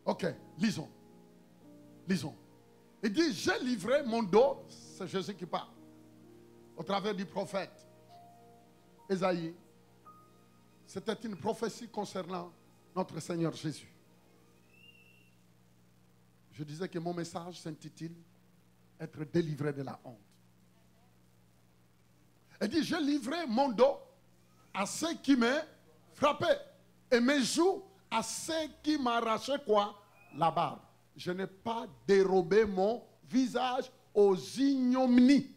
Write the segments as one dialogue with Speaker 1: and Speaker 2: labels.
Speaker 1: Ok, lisons. Lisons. Il dit, j'ai livré mon dos, c'est Jésus qui parle, au travers du prophète Ésaïe. C'était une prophétie concernant notre Seigneur Jésus. Je disais que mon message s'intitule « Être délivré de la honte ». Il dit, j'ai livré mon dos à ceux qui me frappaient et mes joues à ceux qui m'arrachaient quoi? La barbe. Je n'ai pas dérobé mon visage aux ignominies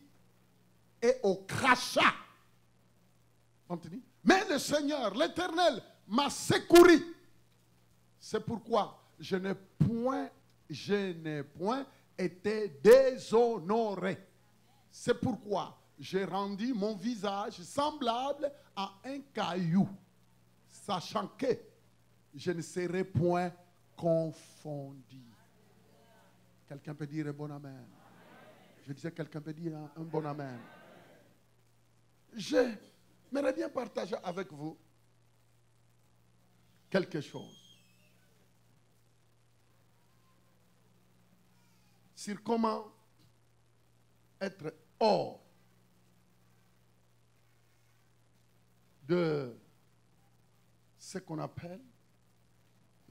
Speaker 1: et aux crachats. Continue. Mais le Seigneur, l'Éternel, m'a secouru. C'est pourquoi je n'ai point été déshonoré. C'est pourquoi j'ai rendu mon visage semblable à un caillou, sachant que je ne serai point confondu. Quelqu'un peut dire un bon amen. Je disais, quelqu'un peut dire un bon amen. J'aimerais bien partager avec vous quelque chose sur comment être hors de ce qu'on appelle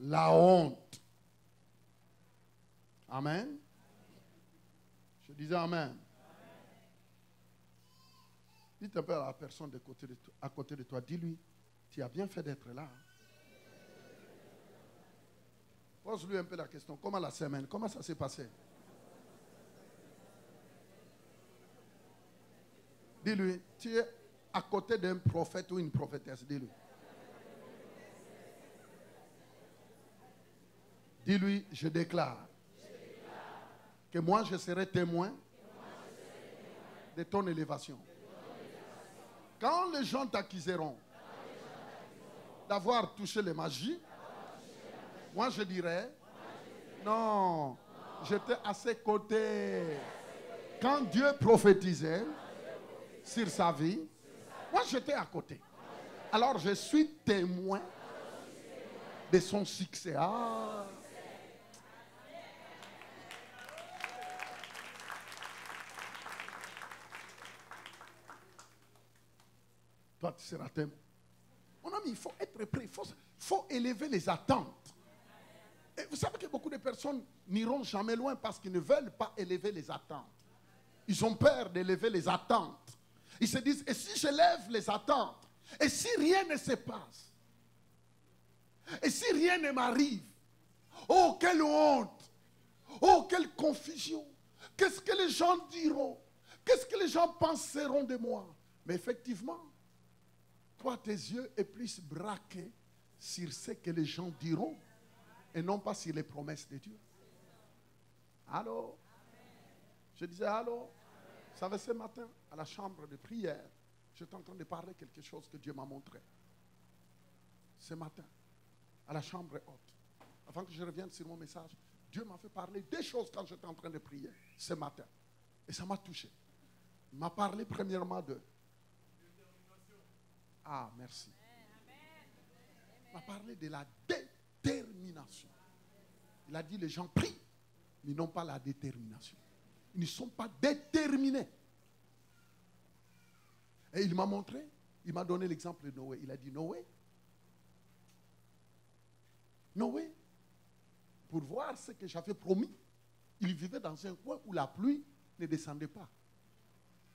Speaker 1: la honte. Amen. Je disais amen. Dites un peu à la personne à côté de toi, dis-lui, tu as bien fait d'être là. Pose-lui un peu la question, comment la semaine, comment ça s'est passé? Dis-lui, tu es à côté d'un prophète ou une prophétesse, dis-lui. Dis-lui, je déclare que moi je serai témoin de ton élévation. Quand les gens t'accuseront d'avoir touché les magies, moi je dirais, non, j'étais à ses côtés. Quand Dieu prophétisait sur sa vie, moi j'étais à côté. Alors je suis témoin de son succès. Ah. Toi, tu seras témoin. Mon ami, il faut être prêt. Il faut élever les attentes. Et vous savez que beaucoup de personnes n'iront jamais loin parce qu'ils ne veulent pas élever les attentes. Ils ont peur d'élever les attentes. Ils se disent, et si j'élève les attentes? Et si rien ne se passe? Et si rien ne m'arrive? Oh, quelle honte! Oh, quelle confusion! Qu'est-ce que les gens diront? Qu'est-ce que les gens penseront de moi? Mais effectivement, toi, tes yeux est plus braqués sur ce que les gens diront et non pas sur les promesses de Dieu. Allô? Je disais allô? Vous savez, ce matin, à la chambre de prière, j'étais en train de parler quelque chose que Dieu m'a montré. Ce matin, à la chambre haute, avant que je revienne sur mon message, Dieu m'a fait parler des choses quand j'étais en train de prier ce matin. Et ça m'a touché. Il m'a parlé premièrement de... Ah, merci. Il m'a parlé de la détermination. Il a dit, les gens prient, mais ils n'ont pas la détermination. Ils ne sont pas déterminés. Et il m'a montré, il m'a donné l'exemple de Noé. Il a dit, Noé, Noé, pour voir ce que j'avais promis, il vivait dans un coin où la pluie ne descendait pas.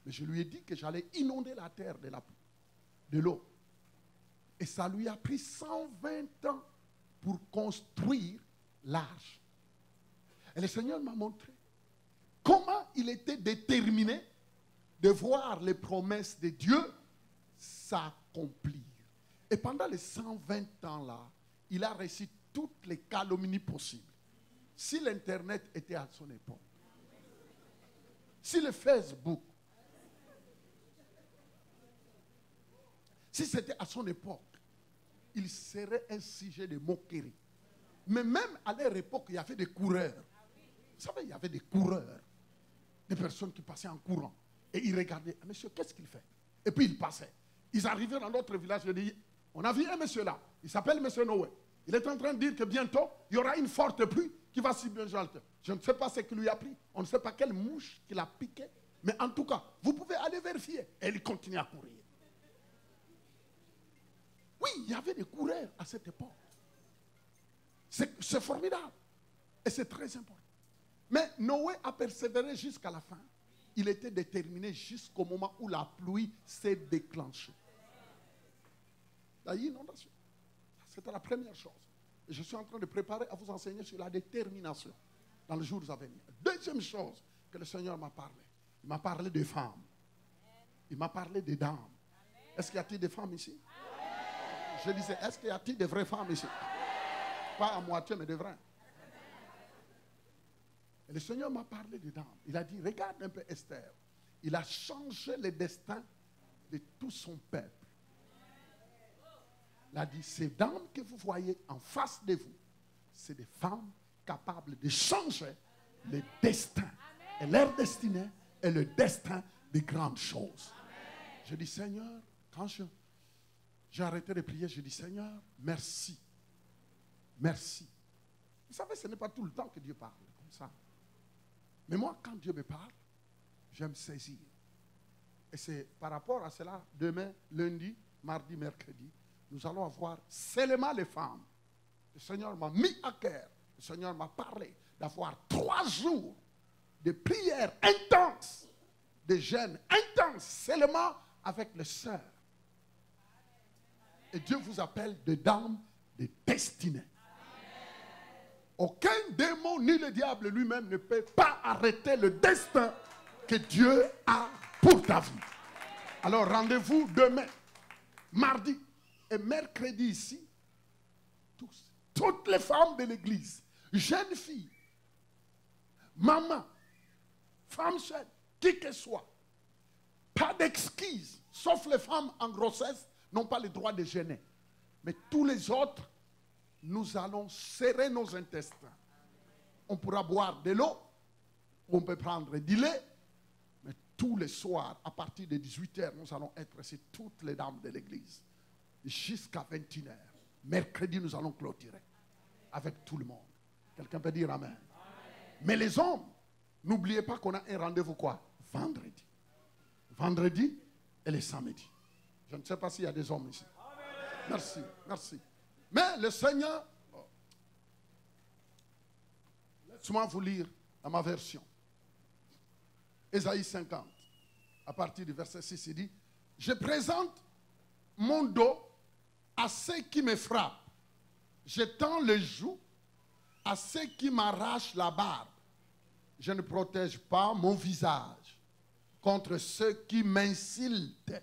Speaker 1: Mais je lui ai dit que j'allais inonder la terre de l'eau. Et ça lui a pris 120 ans pour construire l'arche. Et le Seigneur m'a montré comment il était déterminé de voir les promesses de Dieu s'accomplir. Et pendant les 120 ans-là, il a reçu toutes les calomnies possibles. Si l'Internet était à son époque, si le Facebook, si c'était à son époque, il serait un sujet de moquerie. Mais même à leur époque, il y avait des coureurs. Vous savez, il y avait des coureurs, des personnes qui passaient en courant. Et ils regardaient, monsieur, qu'est-ce qu'il fait? Et puis ils passaient. Ils arrivaient dans notre village, je dis, on a vu un monsieur là, il s'appelle monsieur Noé. Il est en train de dire que bientôt, il y aura une forte pluie qui va submerger la terre. Je ne sais pas ce qu'il lui a pris. On ne sait pas quelle mouche qu'il a piqué. Mais en tout cas, vous pouvez aller vérifier. Et il continue à courir. Oui, il y avait des coureurs à cette époque. C'est formidable. Et c'est très important. Mais Noé a persévéré jusqu'à la fin. Il était déterminé jusqu'au moment où la pluie s'est déclenchée. La inondation. C'était la première chose. Et je suis en train de préparer à vous enseigner sur la détermination dans les jours à venir. Deuxième chose que le Seigneur m'a parlé. Il m'a parlé des femmes. Il m'a parlé des dames. Est-ce qu'il y a-t-il des femmes ici? Je disais, est-ce qu'il y a-t-il des vraies femmes ici? Pas à moitié, mais des vraies. Et le Seigneur m'a parlé des dames. Il a dit, regarde un peu Esther. Il a changé le destin de tout son peuple. Il a dit, ces dames que vous voyez en face de vous, c'est des femmes capables de changer le destin. Et leur destinée est le destin des grandes choses. Je dis, Seigneur, quand j'ai arrêté de prier, je dis, Seigneur, merci. Merci. Vous savez, ce n'est pas tout le temps que Dieu parle comme ça. Mais moi, quand Dieu me parle, j'aime saisir. Et c'est par rapport à cela, demain, lundi, mardi, mercredi, nous allons avoir seulement les femmes. Le Seigneur m'a mis à cœur. Le Seigneur m'a parlé d'avoir 3 jours de prières intenses, de jeûnes intenses, seulement avec les sœurs. Et Dieu vous appelle des dames de destinée. Aucun démon ni le diable lui-même ne peut pas arrêter le destin que Dieu a pour ta vie. Alors rendez-vous demain, mardi et mercredi ici. Toutes les femmes de l'église, jeunes filles, maman, femmes seules, qui que soit, pas d'excuses, sauf les femmes en grossesse n'ont pas le droit de jeûner. Mais tous les autres, nous allons serrer nos intestins. On pourra boire de l'eau, on peut prendre du lait, mais tous les soirs, à partir de 18h, nous allons être ici, toutes les dames de l'église, jusqu'à 21h. Mercredi, nous allons clôturer avec tout le monde. Quelqu'un peut dire amen. Mais les hommes, n'oubliez pas qu'on a un rendez-vous quoi? Vendredi. Vendredi et le samedi. Je ne sais pas s'il y a des hommes ici. Merci, merci. Mais le Seigneur, laisse-moi vous lire dans ma version. Ésaïe 50, à partir du verset 6, il dit, je présente mon dos à ceux qui me frappent. Je tends le joug à ceux qui m'arrachent la barbe. Je ne protège pas mon visage contre ceux qui m'insultent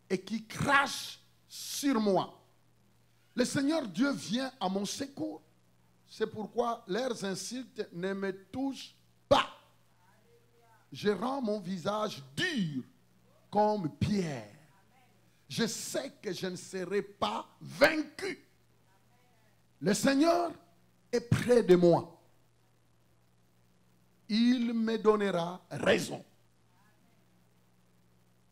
Speaker 1: et qui crachent sur moi. Le Seigneur Dieu vient à mon secours. C'est pourquoi leurs insultes ne me touchent pas. Je rends mon visage dur comme pierre. Je sais que je ne serai pas vaincu. Le Seigneur est près de moi. Il me donnera raison.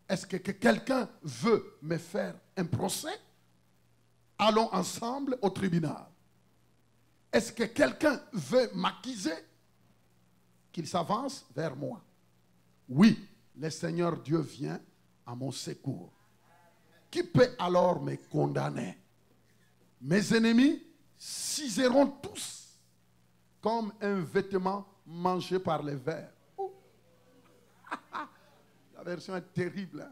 Speaker 1: Est-ce que quelqu'un veut me faire un procès? Allons ensemble au tribunal. Est-ce que quelqu'un veut m'accuser? Qu'il s'avance vers moi. Oui, le Seigneur Dieu vient à mon secours. Qui peut alors me condamner? Mes ennemis s'useront tous comme un vêtement mangé par les vers. Oh. La version est terrible.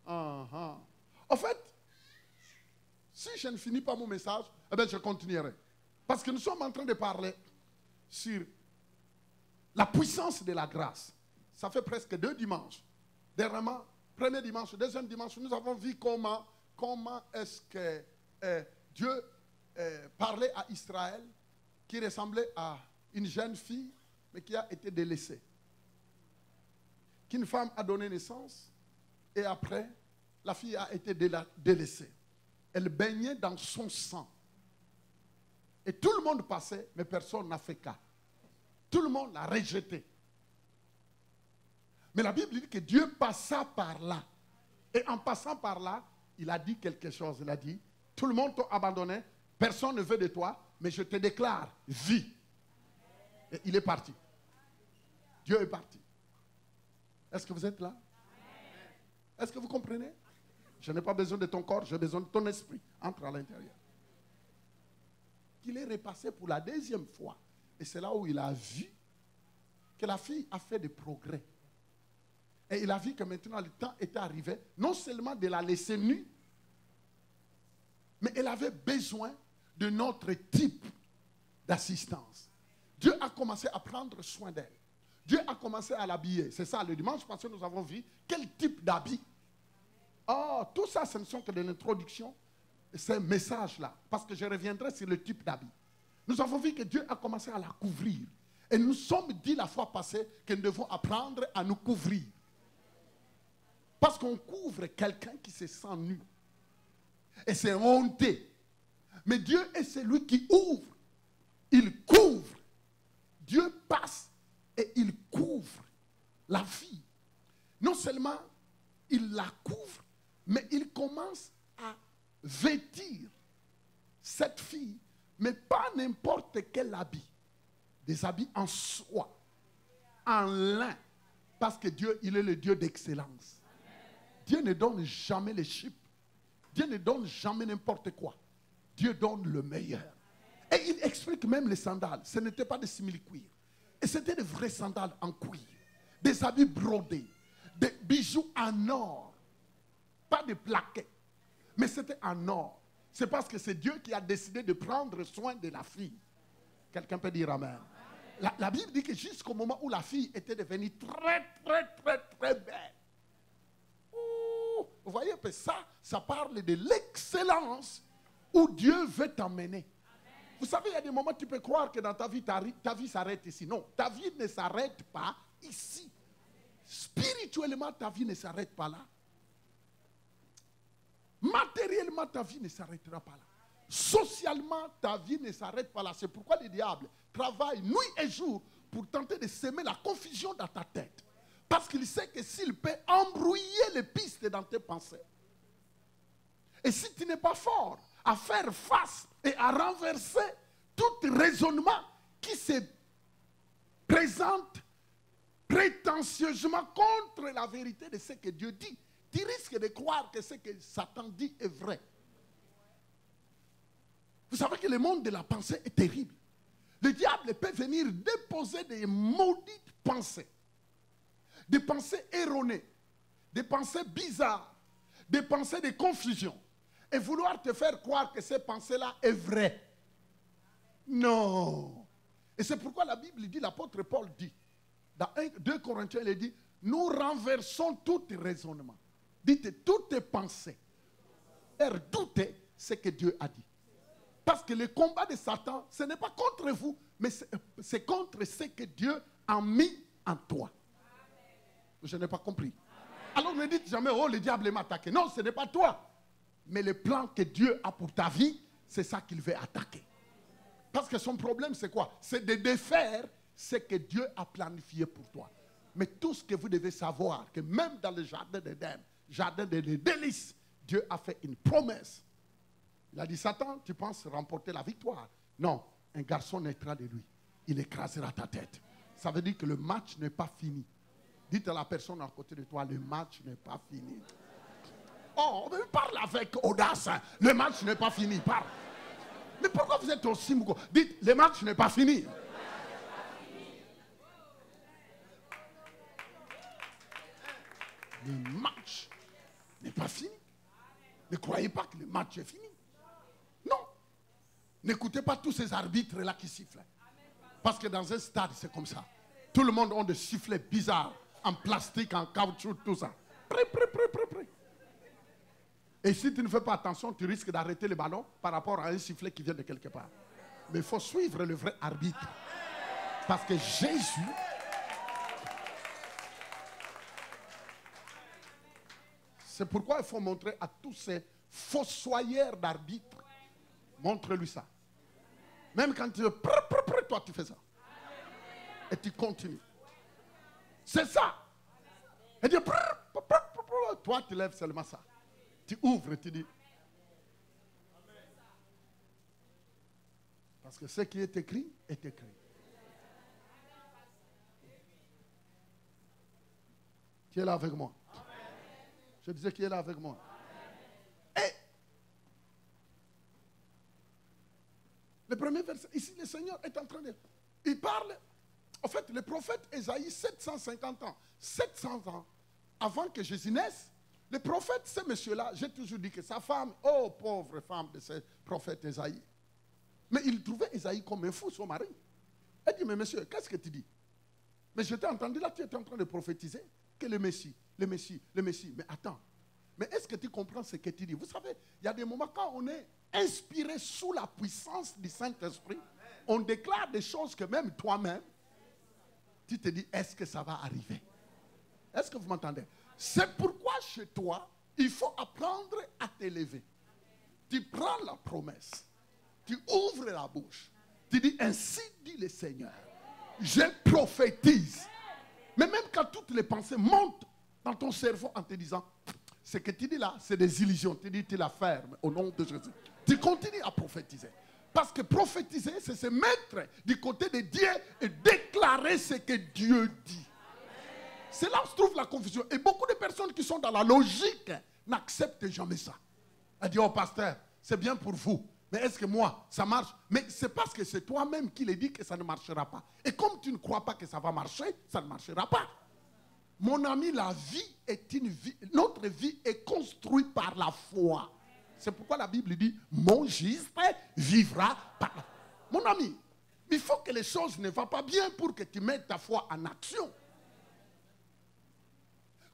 Speaker 1: Hein? En fait, si je ne finis pas mon message, eh bien, je continuerai. Parce que nous sommes en train de parler sur la puissance de la grâce. Ça fait presque 2 dimanches. Dernièrement, premier dimanche, deuxième dimanche, nous avons vu comment est-ce que Dieu parlait à Israël, qui ressemblait à une jeune fille, mais qui a été délaissée. Qu'une femme a donné naissance, et après, la fille a été délaissée. Elle baignait dans son sang. Et tout le monde passait, mais personne n'a fait cas. Tout le monde l'a rejetée. Mais la Bible dit que Dieu passa par là. Et en passant par là, il a dit quelque chose. Il a dit, tout le monde t'a abandonné, personne ne veut de toi, mais je te déclare, vis. Et il est parti. Dieu est parti. Est-ce que vous êtes là? Est-ce que vous comprenez? Je n'ai pas besoin de ton corps, j'ai besoin de ton esprit. Entre à l'intérieur. Il est repassé pour la 2e fois. Et c'est là où il a vu que la fille a fait des progrès. Et il a vu que maintenant le temps était arrivé, non seulement de la laisser nue, mais elle avait besoin de notre type d'assistance. Dieu a commencé à prendre soin d'elle. Dieu a commencé à l'habiller. C'est ça, le dimanche passé, nous avons vu quel type d'habit. Oh, tout ça, ce ne sont que de l'introduction, ces messages-là. Parce que je reviendrai sur le type d'habit. Nous avons vu que Dieu a commencé à la couvrir. Et nous sommes dit la fois passée que nous devons apprendre à nous couvrir. Parce qu'on couvre quelqu'un qui se sent nu. Et c'est honteux. Mais Dieu est celui qui ouvre. Il couvre. Dieu passe et il couvre la fille. Non seulement il la couvre, mais il commence à vêtir cette fille, mais pas n'importe quel habit. Des habits en soie, en lin. Parce que Dieu, il est le Dieu d'excellence. Dieu ne donne jamais les chips. Dieu ne donne jamais n'importe quoi. Dieu donne le meilleur. Et il explique même les sandales. Ce n'était pas des simili-cuir. Et c'était des vrais sandales en cuir. Des habits brodés. Des bijoux en or. Pas de plaquettes. Mais c'était en or. C'est parce que c'est Dieu qui a décidé de prendre soin de la fille. Quelqu'un peut dire amen. La Bible dit que jusqu'au moment où la fille était devenue très, très, très, très belle. Vous voyez, ça parle de l'excellence où Dieu veut t'emmener. Vous savez, il y a des moments où tu peux croire que dans ta vie s'arrête ici. Non, ta vie ne s'arrête pas ici. Spirituellement, ta vie ne s'arrête pas là. Matériellement, ta vie ne s'arrêtera pas là. Socialement, ta vie ne s'arrête pas là. C'est pourquoi le diable travaille nuit et jour pour tenter de semer la confusion dans ta tête. Parce qu'il sait que s'il peut embrouiller les pistes dans tes pensées. Et si tu n'es pas fort à faire face et à renverser tout raisonnement qui se présente prétentieusement contre la vérité de ce que Dieu dit, tu risques de croire que ce que Satan dit est vrai. Vous savez que le monde de la pensée est terrible. Le diable peut venir déposer des maudites pensées. Des pensées erronées. Des pensées bizarres. Des pensées de confusion. Et vouloir te faire croire que ces pensées-là est vraies. Non. Et c'est pourquoi la Bible dit, l'apôtre Paul dit, dans 2 Corinthiens, il dit, nous renversons tout raisonnement. Dites toutes pensées. Faire douter ce que Dieu a dit. Parce que le combat de Satan, ce n'est pas contre vous, mais c'est contre ce que Dieu a mis en toi. Je n'ai pas compris. Alors ne dites jamais, oh le diable m'a attaqué. Non, ce n'est pas toi. Mais le plan que Dieu a pour ta vie, c'est ça qu'il veut attaquer. Parce que son problème, c'est quoi? C'est de défaire ce que Dieu a planifié pour toi. Mais tout ce que vous devez savoir, que même dans le jardin d'Éden, jardin des délices, Dieu a fait une promesse. Il a dit, Satan, tu penses remporter la victoire? Non, un garçon naîtra de lui. Il écrasera ta tête. Ça veut dire que le match n'est pas fini. Dites à la personne à côté de toi, le match n'est pas fini. Oh, parle avec audace. Le match n'est pas fini. Parle. Mais pourquoi vous êtes aussi mougo? Dites, le match n'est pas fini. Le match n'est pas fini. Ne croyez pas que le match est fini. Non. N'écoutez pas tous ces arbitres-là qui sifflent. Parce que dans un stade, c'est comme ça. Tout le monde a des sifflets bizarres, en plastique, en caoutchouc, tout ça. Prêt. Et si tu ne fais pas attention, tu risques d'arrêter le ballon par rapport à un sifflet qui vient de quelque part. Mais il faut suivre le vrai arbitre. Parce que Jésus... C'est pourquoi il faut montrer à tous ces fossoyeurs d'arbitres. Montre-lui ça. Même quand tu veux, toi tu fais ça. Et tu continues. C'est ça. Et tu toi tu lèves seulement ça. Tu ouvres et tu dis. Parce que ce qui est écrit est écrit. Qui est là avec moi? Je disais qui est là avec moi. Et le premier verset, ici le Seigneur est en train de... Il parle, en fait, le prophète Ésaïe, 750 ans, 700 ans avant que Jésus naisse, le prophète, ce monsieur-là, j'ai toujours dit que sa femme, oh pauvre femme de ce prophète Ésaïe, mais il trouvait Ésaïe comme un fou, son mari. Elle dit, mais monsieur, qu'est-ce que tu dis? Mais je t'ai entendu là, tu étais en train de prophétiser que le Messie. Mais attends, mais est-ce que tu comprends ce que tu dis? Vous savez, il y a des moments quand on est inspiré sous la puissance du Saint-Esprit, on déclare des choses que même toi-même, tu te dis, est-ce que ça va arriver? Est-ce que vous m'entendez? C'est pourquoi chez toi, il faut apprendre à t'élever. Tu prends la promesse, tu ouvres la bouche, tu dis, ainsi dit le Seigneur, je prophétise. Mais même quand toutes les pensées montent dans ton cerveau en te disant, ce que tu dis là, c'est des illusions. Tu dis, tu la fermes au nom de Jésus. Tu continues à prophétiser. Parce que prophétiser, c'est se mettre du côté de Dieu et déclarer ce que Dieu dit. C'est là où se trouve la confusion. Et beaucoup de personnes qui sont dans la logique n'acceptent jamais ça. Elle dit, oh pasteur, c'est bien pour vous. Mais est-ce que moi, ça marche? Mais c'est parce que c'est toi-même qui le dis que ça ne marchera pas. Et comme tu ne crois pas que ça va marcher, ça ne marchera pas. Mon ami, la vie est une vie. Notre vie est construite par la foi. C'est pourquoi la Bible dit, mon juste vivra par la foi. Mon ami, il faut que les choses ne vont pas bien pour que tu mettes ta foi en action.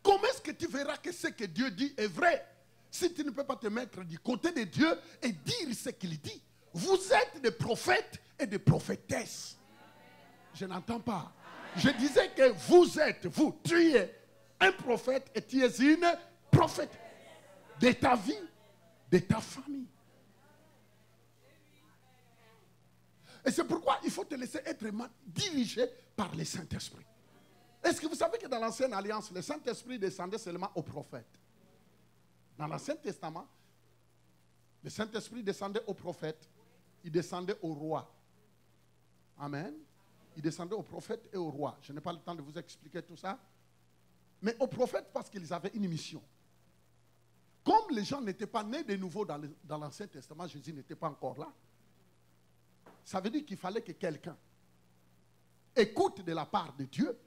Speaker 1: Comment est-ce que tu verras que ce que Dieu dit est vrai si tu ne peux pas te mettre du côté de Dieu et dire ce qu'il dit? Vous êtes des prophètes et des prophétesses. Je n'entends pas. Je disais que vous êtes, tu es un prophète et tu es une prophète de ta vie, de ta famille. Et c'est pourquoi il faut te laisser être dirigé par le Saint-Esprit. Est-ce que vous savez que dans l'Ancienne Alliance, le Saint-Esprit descendait seulement aux prophètes? Dans l'Ancien Testament, le Saint-Esprit descendait aux prophètes, il descendait aux rois. Amen. Il descendait aux prophètes et aux rois. Je n'ai pas le temps de vous expliquer tout ça. Mais aux prophètes parce qu'ils avaient une mission. Comme les gens n'étaient pas nés de nouveau dans l'Ancien Testament, Jésus n'était pas encore là. Ça veut dire qu'il fallait que quelqu'un écoute de la part de Dieu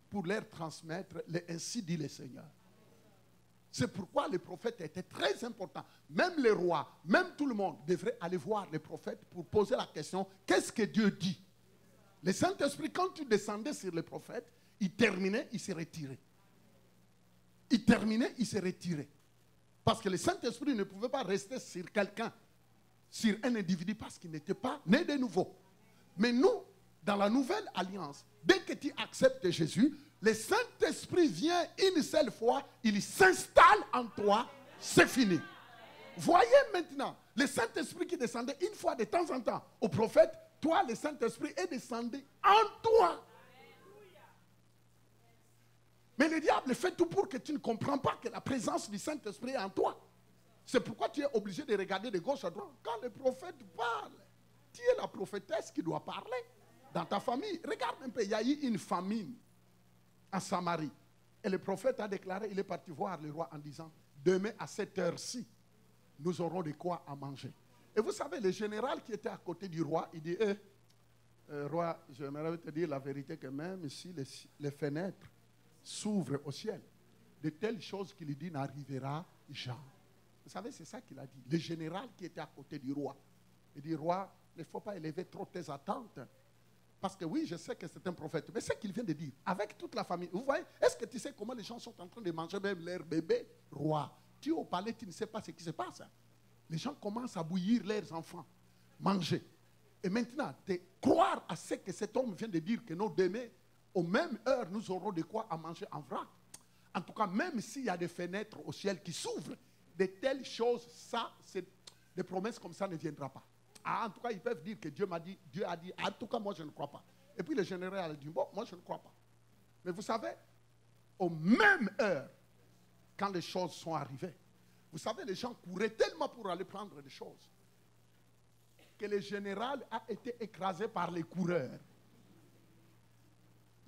Speaker 1: pour leur transmettre les ainsi dit le Seigneur. C'est pourquoi les prophètes étaient très importants. Même les rois, même tout le monde devrait aller voir les prophètes pour poser la question, qu'est-ce que Dieu dit? Le Saint-Esprit, quand tu descendais sur les prophètes, il terminait, il se retirait. Il terminait, il se retirait. Parce que le Saint-Esprit ne pouvait pas rester sur quelqu'un, sur un individu, parce qu'il n'était pas né de nouveau. Mais nous, dans la nouvelle alliance, dès que tu acceptes Jésus, le Saint-Esprit vient une seule fois, il s'installe en toi, c'est fini. Voyez maintenant, le Saint-Esprit qui descendait une fois de temps en temps au prophète, toi, le Saint-Esprit est descendu en toi. Mais le diable fait tout pour que tu ne comprends pas que la présence du Saint-Esprit est en toi. C'est pourquoi tu es obligé de regarder de gauche à droite. Quand le prophète parle, tu es la prophétesse qui doit parler dans ta famille. Regarde un peu, il y a eu une famine en Samarie. Et le prophète a déclaré, il est parti voir le roi en disant, demain à cette heure-ci, nous aurons de quoi à manger. Et vous savez, le général qui était à côté du roi, il dit, roi, j'aimerais te dire la vérité que même si les fenêtres s'ouvrent au ciel, de telles choses qu'il dit n'arrivera jamais. Vous savez, c'est ça qu'il a dit. Le général qui était à côté du roi. Il dit, roi, il ne faut pas élever trop tes attentes. Parce que oui, je sais que c'est un prophète. Mais c'est ce qu'il vient de dire, avec toute la famille. Vous voyez, est-ce que tu sais comment les gens sont en train de manger même leur bébé? Roi, tu es au palais, tu ne sais pas ce qui se passe. Les gens commencent à bouillir leurs enfants, manger. Et maintenant, croire à ce que cet homme vient de dire, que nous, demain, aux mêmes heures, nous aurons de quoi à manger en vrac. En tout cas, même s'il y a des fenêtres au ciel qui s'ouvrent, de telles choses, ça, des promesses comme ça ne viendra pas. Ah, en tout cas, ils peuvent dire que Dieu a dit, en tout cas, moi, je ne crois pas. Et puis le général a dit, bon, moi, je ne crois pas. Mais vous savez, aux mêmes heures, quand les choses sont arrivées, vous savez, les gens couraient tellement pour aller prendre des choses que le général a été écrasé par les coureurs.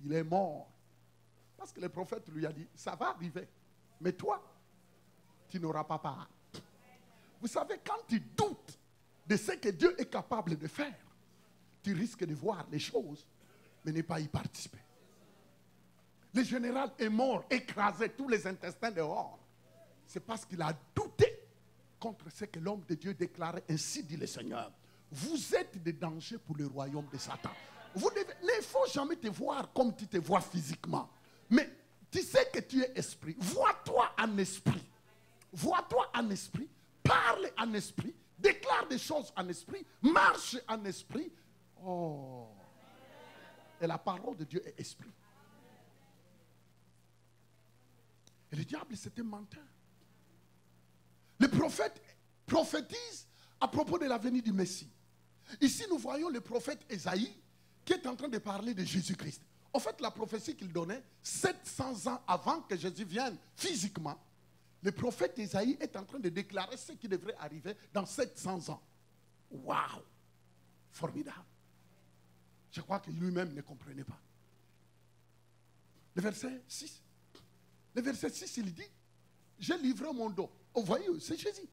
Speaker 1: Il est mort. Parce que le prophète lui a dit, ça va arriver. Mais toi, tu n'auras pas part. Vous savez, quand tu doutes de ce que Dieu est capable de faire, tu risques de voir les choses, mais ne pas y participer. Le général est mort, écrasé, tous les intestins dehors. C'est parce qu'il a douté contre ce que l'homme de Dieu déclarait. Ainsi dit le Seigneur. Vous êtes des dangers pour le royaume de Satan. Il ne faut jamais te voir comme tu te vois physiquement. Mais tu sais que tu es esprit. Vois-toi en esprit. Vois-toi en esprit. Parle en esprit. Déclare des choses en esprit. Marche en esprit. Oh. Et la parole de Dieu est esprit. Et le diable, c'est un menteur. Le prophète prophétise à propos de la venue du Messie. Ici, nous voyons le prophète Ésaïe qui est en train de parler de Jésus-Christ. En fait, la prophétie qu'il donnait 700 ans avant que Jésus vienne physiquement, le prophète Ésaïe est en train de déclarer ce qui devrait arriver dans 700 ans. Waouh! Formidable. Je crois que lui-même ne comprenait pas. Le verset 6. Le verset 6, il dit, j'ai livré mon dos. Vous voyez, c'est Jésus.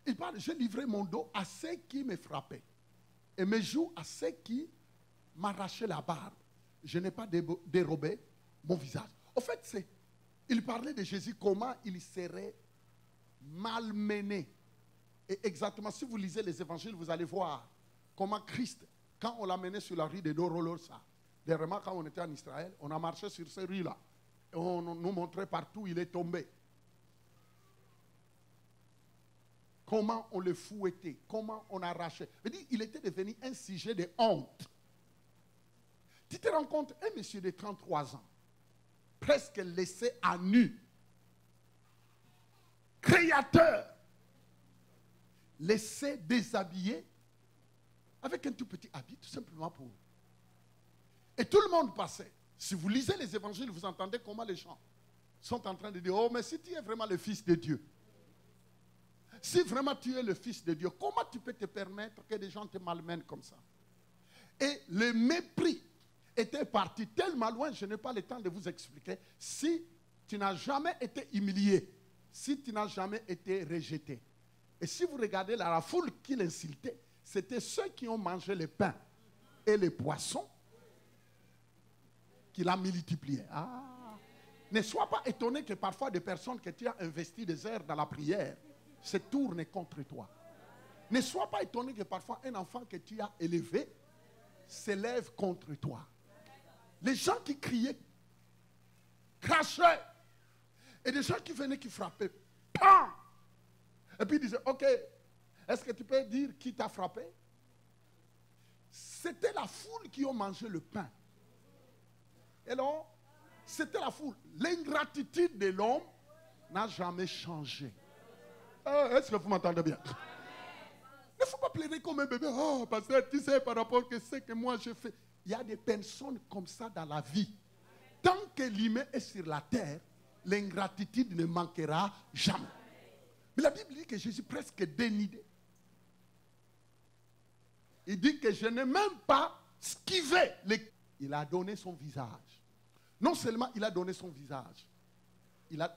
Speaker 1: Il parle, j'ai livré mon dos à ceux qui me frappaient. Et mes joues à ceux qui m'arrachaient la barbe. Je n'ai pas dérobé mon visage. En fait, il parlait de Jésus, comment il serait malmené. Et exactement, si vous lisez les évangiles, vous allez voir comment Christ, quand on l'a mené sur la rue de Dolorosa, dernièrement, quand on était en Israël, on a marché sur ces rues-là. Et on nous montrait partout où il est tombé. Comment on le fouettait, comment on arrachait. Il était devenu un sujet de honte. Tu te rends compte, un monsieur de 33 ans, presque laissé à nu, créateur, laissé déshabillé, avec un tout petit habit, tout simplement pour. Et tout le monde passait. Si vous lisez les évangiles, vous entendez comment les gens sont en train de dire, oh, mais si tu es vraiment le Fils de Dieu, si vraiment tu es le Fils de Dieu, comment tu peux te permettre que des gens te malmènent comme ça? Et le mépris était parti tellement loin, je n'ai pas le temps de vous expliquer. Si tu n'as jamais été humilié, si tu n'as jamais été rejeté, et si vous regardez la foule qui l'insultait, c'était ceux qui ont mangé le pain et les poissons qu'il a multiplié. Ah. Ne sois pas étonné que parfois des personnes que tu as investi des heures dans la prière se tournent contre toi. Ne sois pas étonné que parfois un enfant que tu as élevé s'élève contre toi. Les gens qui criaient, crachaient, et des gens qui venaient qui frappaient, PAM! Et puis ils disaient, ok, est-ce que tu peux dire qui t'a frappé? C'était la foule qui a mangé le pain. Et donc, c'était la foule. L'ingratitude de l'homme n'a jamais changé. Est-ce que vous m'entendez bien? Il ne faut pas plaider comme un bébé. Oh, pasteur, tu sais, par rapport à ce que moi je fais. Il y a des personnes comme ça dans la vie. Tant que l'humain est sur la terre, l'ingratitude ne manquera jamais. Mais la Bible dit que Jésus presque dénudé. Il dit que je n'ai même pas esquivé. Il a donné son visage. Non seulement il a donné son visage.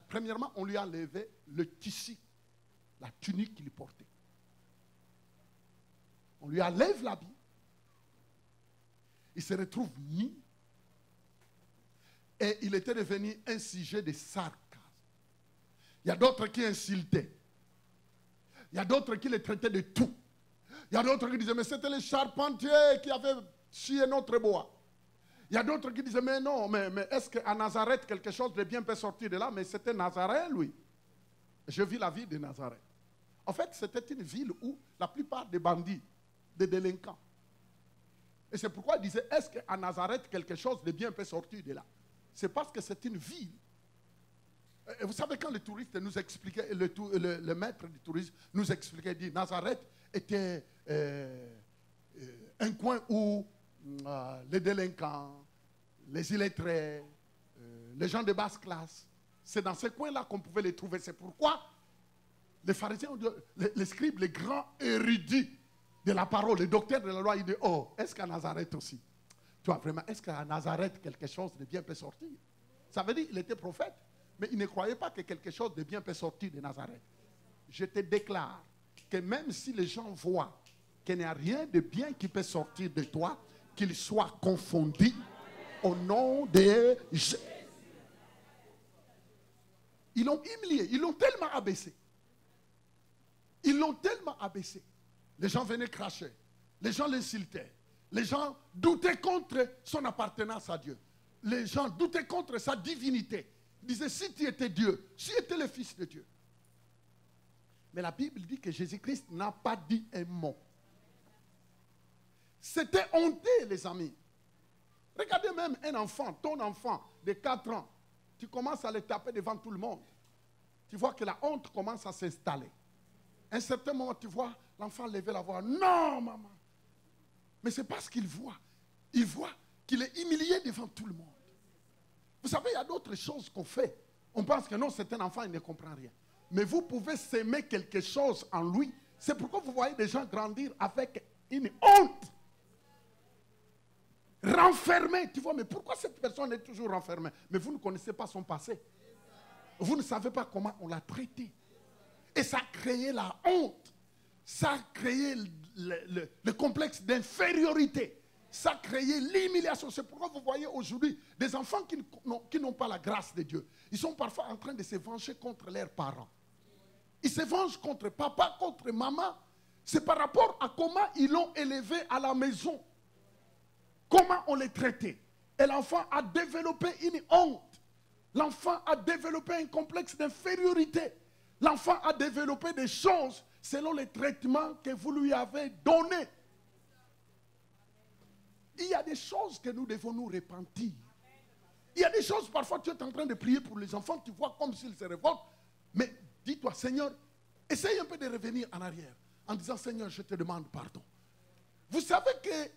Speaker 1: Premièrement, on lui a enlevé le tissu, la tunique qu'il portait. On lui enlève l'habit. Il se retrouve nu. Et il était devenu un sujet de sarcasme. Il y a d'autres qui insultaient. Il y a d'autres qui le traitaient de tout. Il y a d'autres qui disaient, mais c'était le charpentier qui avait scié notre bois. Il y a d'autres qui disaient, mais non, mais est-ce qu'à Nazareth, quelque chose de bien peut sortir de là? Mais c'était Nazareth, lui. Je vis la vie de Nazareth. En fait, c'était une ville où la plupart des bandits, des délinquants. Et c'est pourquoi il disait, est-ce qu'à Nazareth, quelque chose de bien peut sortir de là? C'est parce que c'est une ville. Et vous savez, quand les touristes nous expliquaient, le maître du tourisme nous expliquait, il dit, Nazareth était un coin où les délinquants, les illettrés, les gens de basse classe, c'est dans ces coins-là qu'on pouvait les trouver. C'est pourquoi les pharisiens, les scribes, les grands érudits de la parole, les docteurs de la loi, ils disent, oh, est-ce qu'à Nazareth aussi? Tu vois, vraiment, est-ce qu'à Nazareth, quelque chose de bien peut sortir? Ça veut dire qu'il était prophète, mais il ne croyait pas que quelque chose de bien peut sortir de Nazareth. Je te déclare que même si les gens voient qu'il n'y a rien de bien qui peut sortir de toi, qu'ils soient confondus au nom de Jésus. Ils l'ont humilié, ils l'ont tellement abaissé. Ils l'ont tellement abaissé. Les gens venaient cracher, les gens l'insultaient, les gens doutaient contre son appartenance à Dieu. Les gens doutaient contre sa divinité. Ils disaient, si tu étais Dieu, si tu étais le Fils de Dieu. Mais la Bible dit que Jésus-Christ n'a pas dit un mot. C'était honteux, les amis. Regardez même un enfant, ton enfant de 4 ans. Tu commences à le taper devant tout le monde. Tu vois que la honte commence à s'installer. À un certain moment, tu vois l'enfant lever la voix. Non, maman. Mais c'est parce qu'il voit. Il voit qu'il est humilié devant tout le monde. Vous savez, il y a d'autres choses qu'on fait. On pense que non, c'est un enfant, il ne comprend rien. Mais vous pouvez s'aimer quelque chose en lui. C'est pourquoi vous voyez des gens grandir avec une honte. Renfermé. Tu vois, mais pourquoi cette personne est toujours renfermée? Mais vous ne connaissez pas son passé. Vous ne savez pas comment on l'a traité. Et ça a créé la honte. Ça a créé le complexe d'infériorité. Ça a créé l'humiliation. C'est pourquoi vous voyez aujourd'hui des enfants qui n'ont pas la grâce de Dieu. Ils sont parfois en train de se venger contre leurs parents. Ils se vengent contre papa, contre maman. C'est par rapport à comment ils l'ont élevé à la maison. Comment on les traitait. Et l'enfant a développé une honte. L'enfant a développé un complexe d'infériorité. L'enfant a développé des choses selon les traitements que vous lui avez donnés. Il y a des choses que nous devons nous repentir. Il y a des choses, parfois tu es en train de prier pour les enfants, tu vois comme s'ils se révoltent. Mais dis-toi, Seigneur, essaye un peu de revenir en arrière en disant, Seigneur, je te demande pardon. Vous savez que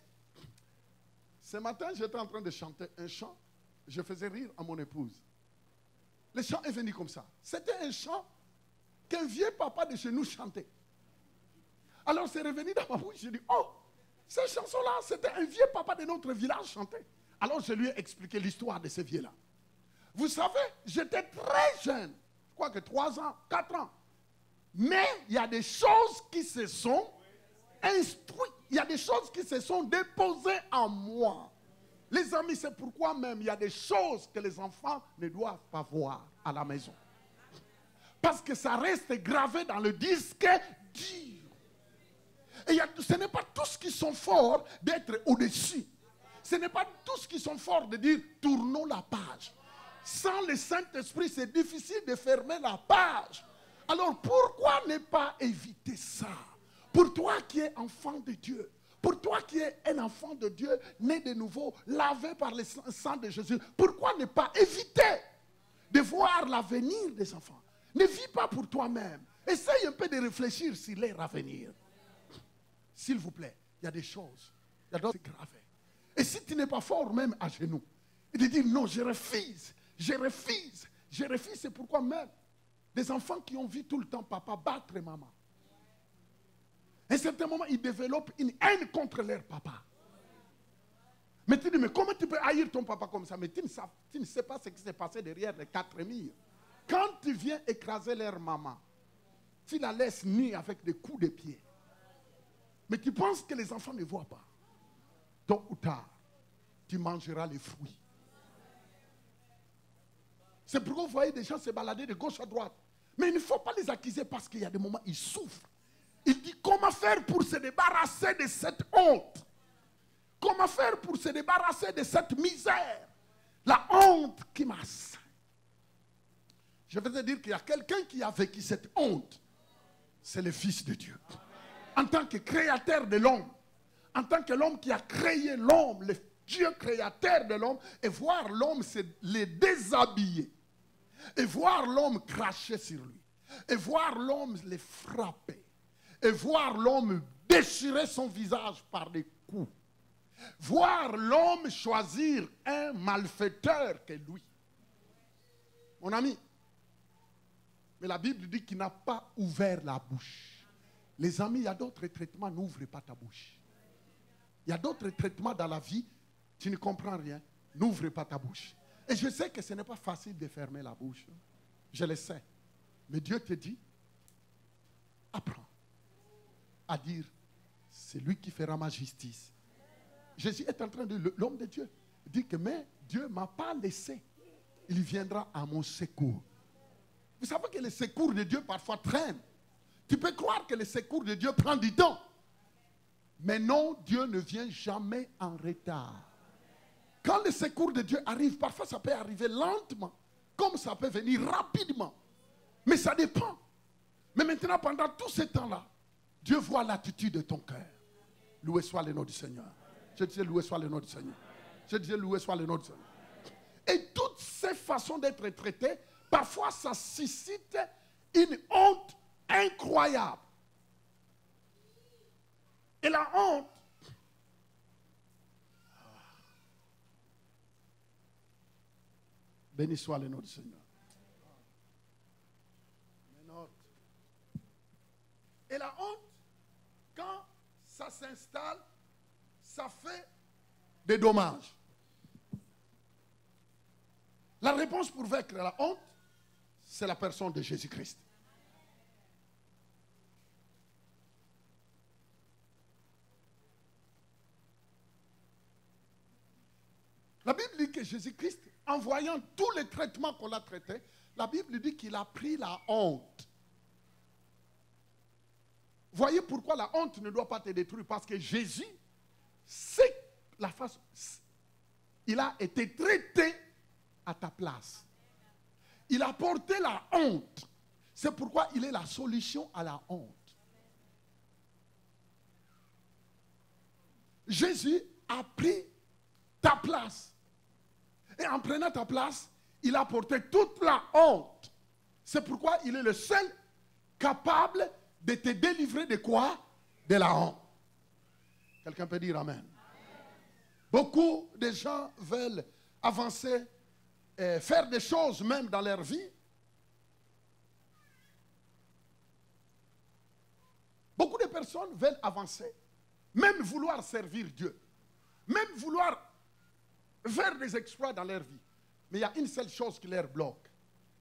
Speaker 1: ce matin, j'étais en train de chanter un chant. Je faisais rire à mon épouse. Le chant est venu comme ça. C'était un chant qu'un vieux papa de chez nous chantait. Alors c'est revenu dans ma bouche. J'ai dit, oh, cette chanson-là, c'était un vieux papa de notre village chantait. Alors je lui ai expliqué l'histoire de ce vieux-là. Vous savez, j'étais très jeune. Je crois que 3 ans, 4 ans. Mais il y a des choses qui se sont instruites. Il y a des choses qui se sont déposées en moi. Les amis, c'est pourquoi même il y a des choses que les enfants ne doivent pas voir à la maison. Parce que ça reste gravé dans le disque dur. Et ce n'est pas tous qui sont forts d'être au-dessus. Ce n'est pas tous qui sont forts de dire tournons la page. Sans le Saint-Esprit, c'est difficile de fermer la page. Alors pourquoi ne pas éviter ça? Pour toi qui es enfant de Dieu, pour toi qui es un enfant de Dieu, né de nouveau, lavé par le sang de Jésus, pourquoi ne pas éviter de voir l'avenir des enfants? Ne vis pas pour toi-même. Essaye un peu de réfléchir sur leur avenir. S'il vous plaît, il y a des choses, il y a d'autres graves. Et si tu n'es pas fort même à genoux, et de dire non, je refuse, c'est pourquoi même des enfants qui ont vu tout le temps papa battre maman. À un certain moment, ils développent une haine contre leur papa. Mais tu dis, mais comment tu peux haïr ton papa comme ça? Mais tu ne sais pas ce qui s'est passé derrière les 4 murs. Quand tu viens écraser leur maman, tu la laisses nue avec des coups de pied. Mais tu penses que les enfants ne voient pas. Tôt ou tard, tu mangeras les fruits. C'est pourquoi vous voyez des gens se balader de gauche à droite. Mais il ne faut pas les accuser parce qu'il y a des moments où ils souffrent. Il dit comment faire pour se débarrasser de cette honte? Comment faire pour se débarrasser de cette misère? La honte qui m'assaille. Je vais te dire qu'il y a quelqu'un qui a vécu cette honte. C'est le Fils de Dieu. En tant que créateur de l'homme, en tant que l'homme qui a créé l'homme, le Dieu créateur de l'homme, et voir l'homme se les déshabiller, et voir l'homme cracher sur lui, et voir l'homme les frapper, et voir l'homme déchirer son visage par des coups, voir l'homme choisir un malfaiteur que lui. Mon ami, mais la Bible dit qu'il n'a pas ouvert la bouche. Les amis, il y a d'autres traitements, n'ouvre pas ta bouche. Il y a d'autres traitements dans la vie, tu ne comprends rien, n'ouvre pas ta bouche. Et je sais que ce n'est pas facile de fermer la bouche. Je le sais. Mais Dieu te dit, apprends à dire, c'est lui qui fera ma justice. Jésus est en train de dire, l'homme de Dieu dit que mais Dieu ne m'a pas laissé. Il viendra à mon secours. Vous savez que le secours de Dieu parfois traîne. Tu peux croire que le secours de Dieu prend du temps. Mais non, Dieu ne vient jamais en retard. Quand le secours de Dieu arrive, parfois ça peut arriver lentement, comme ça peut venir rapidement. Mais ça dépend. Mais maintenant, pendant tout ce temps-là, Dieu voit l'attitude de ton cœur. Loué soit le nom du Seigneur. Je disais loué soit le nom du Seigneur. Je disais loué soit le nom du Seigneur. Et toutes ces façons d'être traitées, parfois ça suscite une honte incroyable. Et la honte, béni soit le nom du Seigneur. Et la honte, quand ça s'installe, ça fait des dommages. La réponse pour vaincre la honte, c'est la personne de Jésus-Christ. La Bible dit que Jésus-Christ, en voyant tous les traitements qu'on a traités, la Bible dit qu'il a pris la honte. Voyez pourquoi la honte ne doit pas te détruire. Parce que Jésus, c'est la face. Il a été traité à ta place. Il a porté la honte. C'est pourquoi il est la solution à la honte. Jésus a pris ta place. Et en prenant ta place, il a porté toute la honte. C'est pourquoi il est le seul capable de te délivrer de quoi? De la honte. Quelqu'un peut dire amen. Beaucoup de gens veulent avancer, faire des choses même dans leur vie. Beaucoup de personnes veulent avancer, même vouloir servir Dieu, même vouloir faire des exploits dans leur vie. Mais il y a une seule chose qui leur bloque,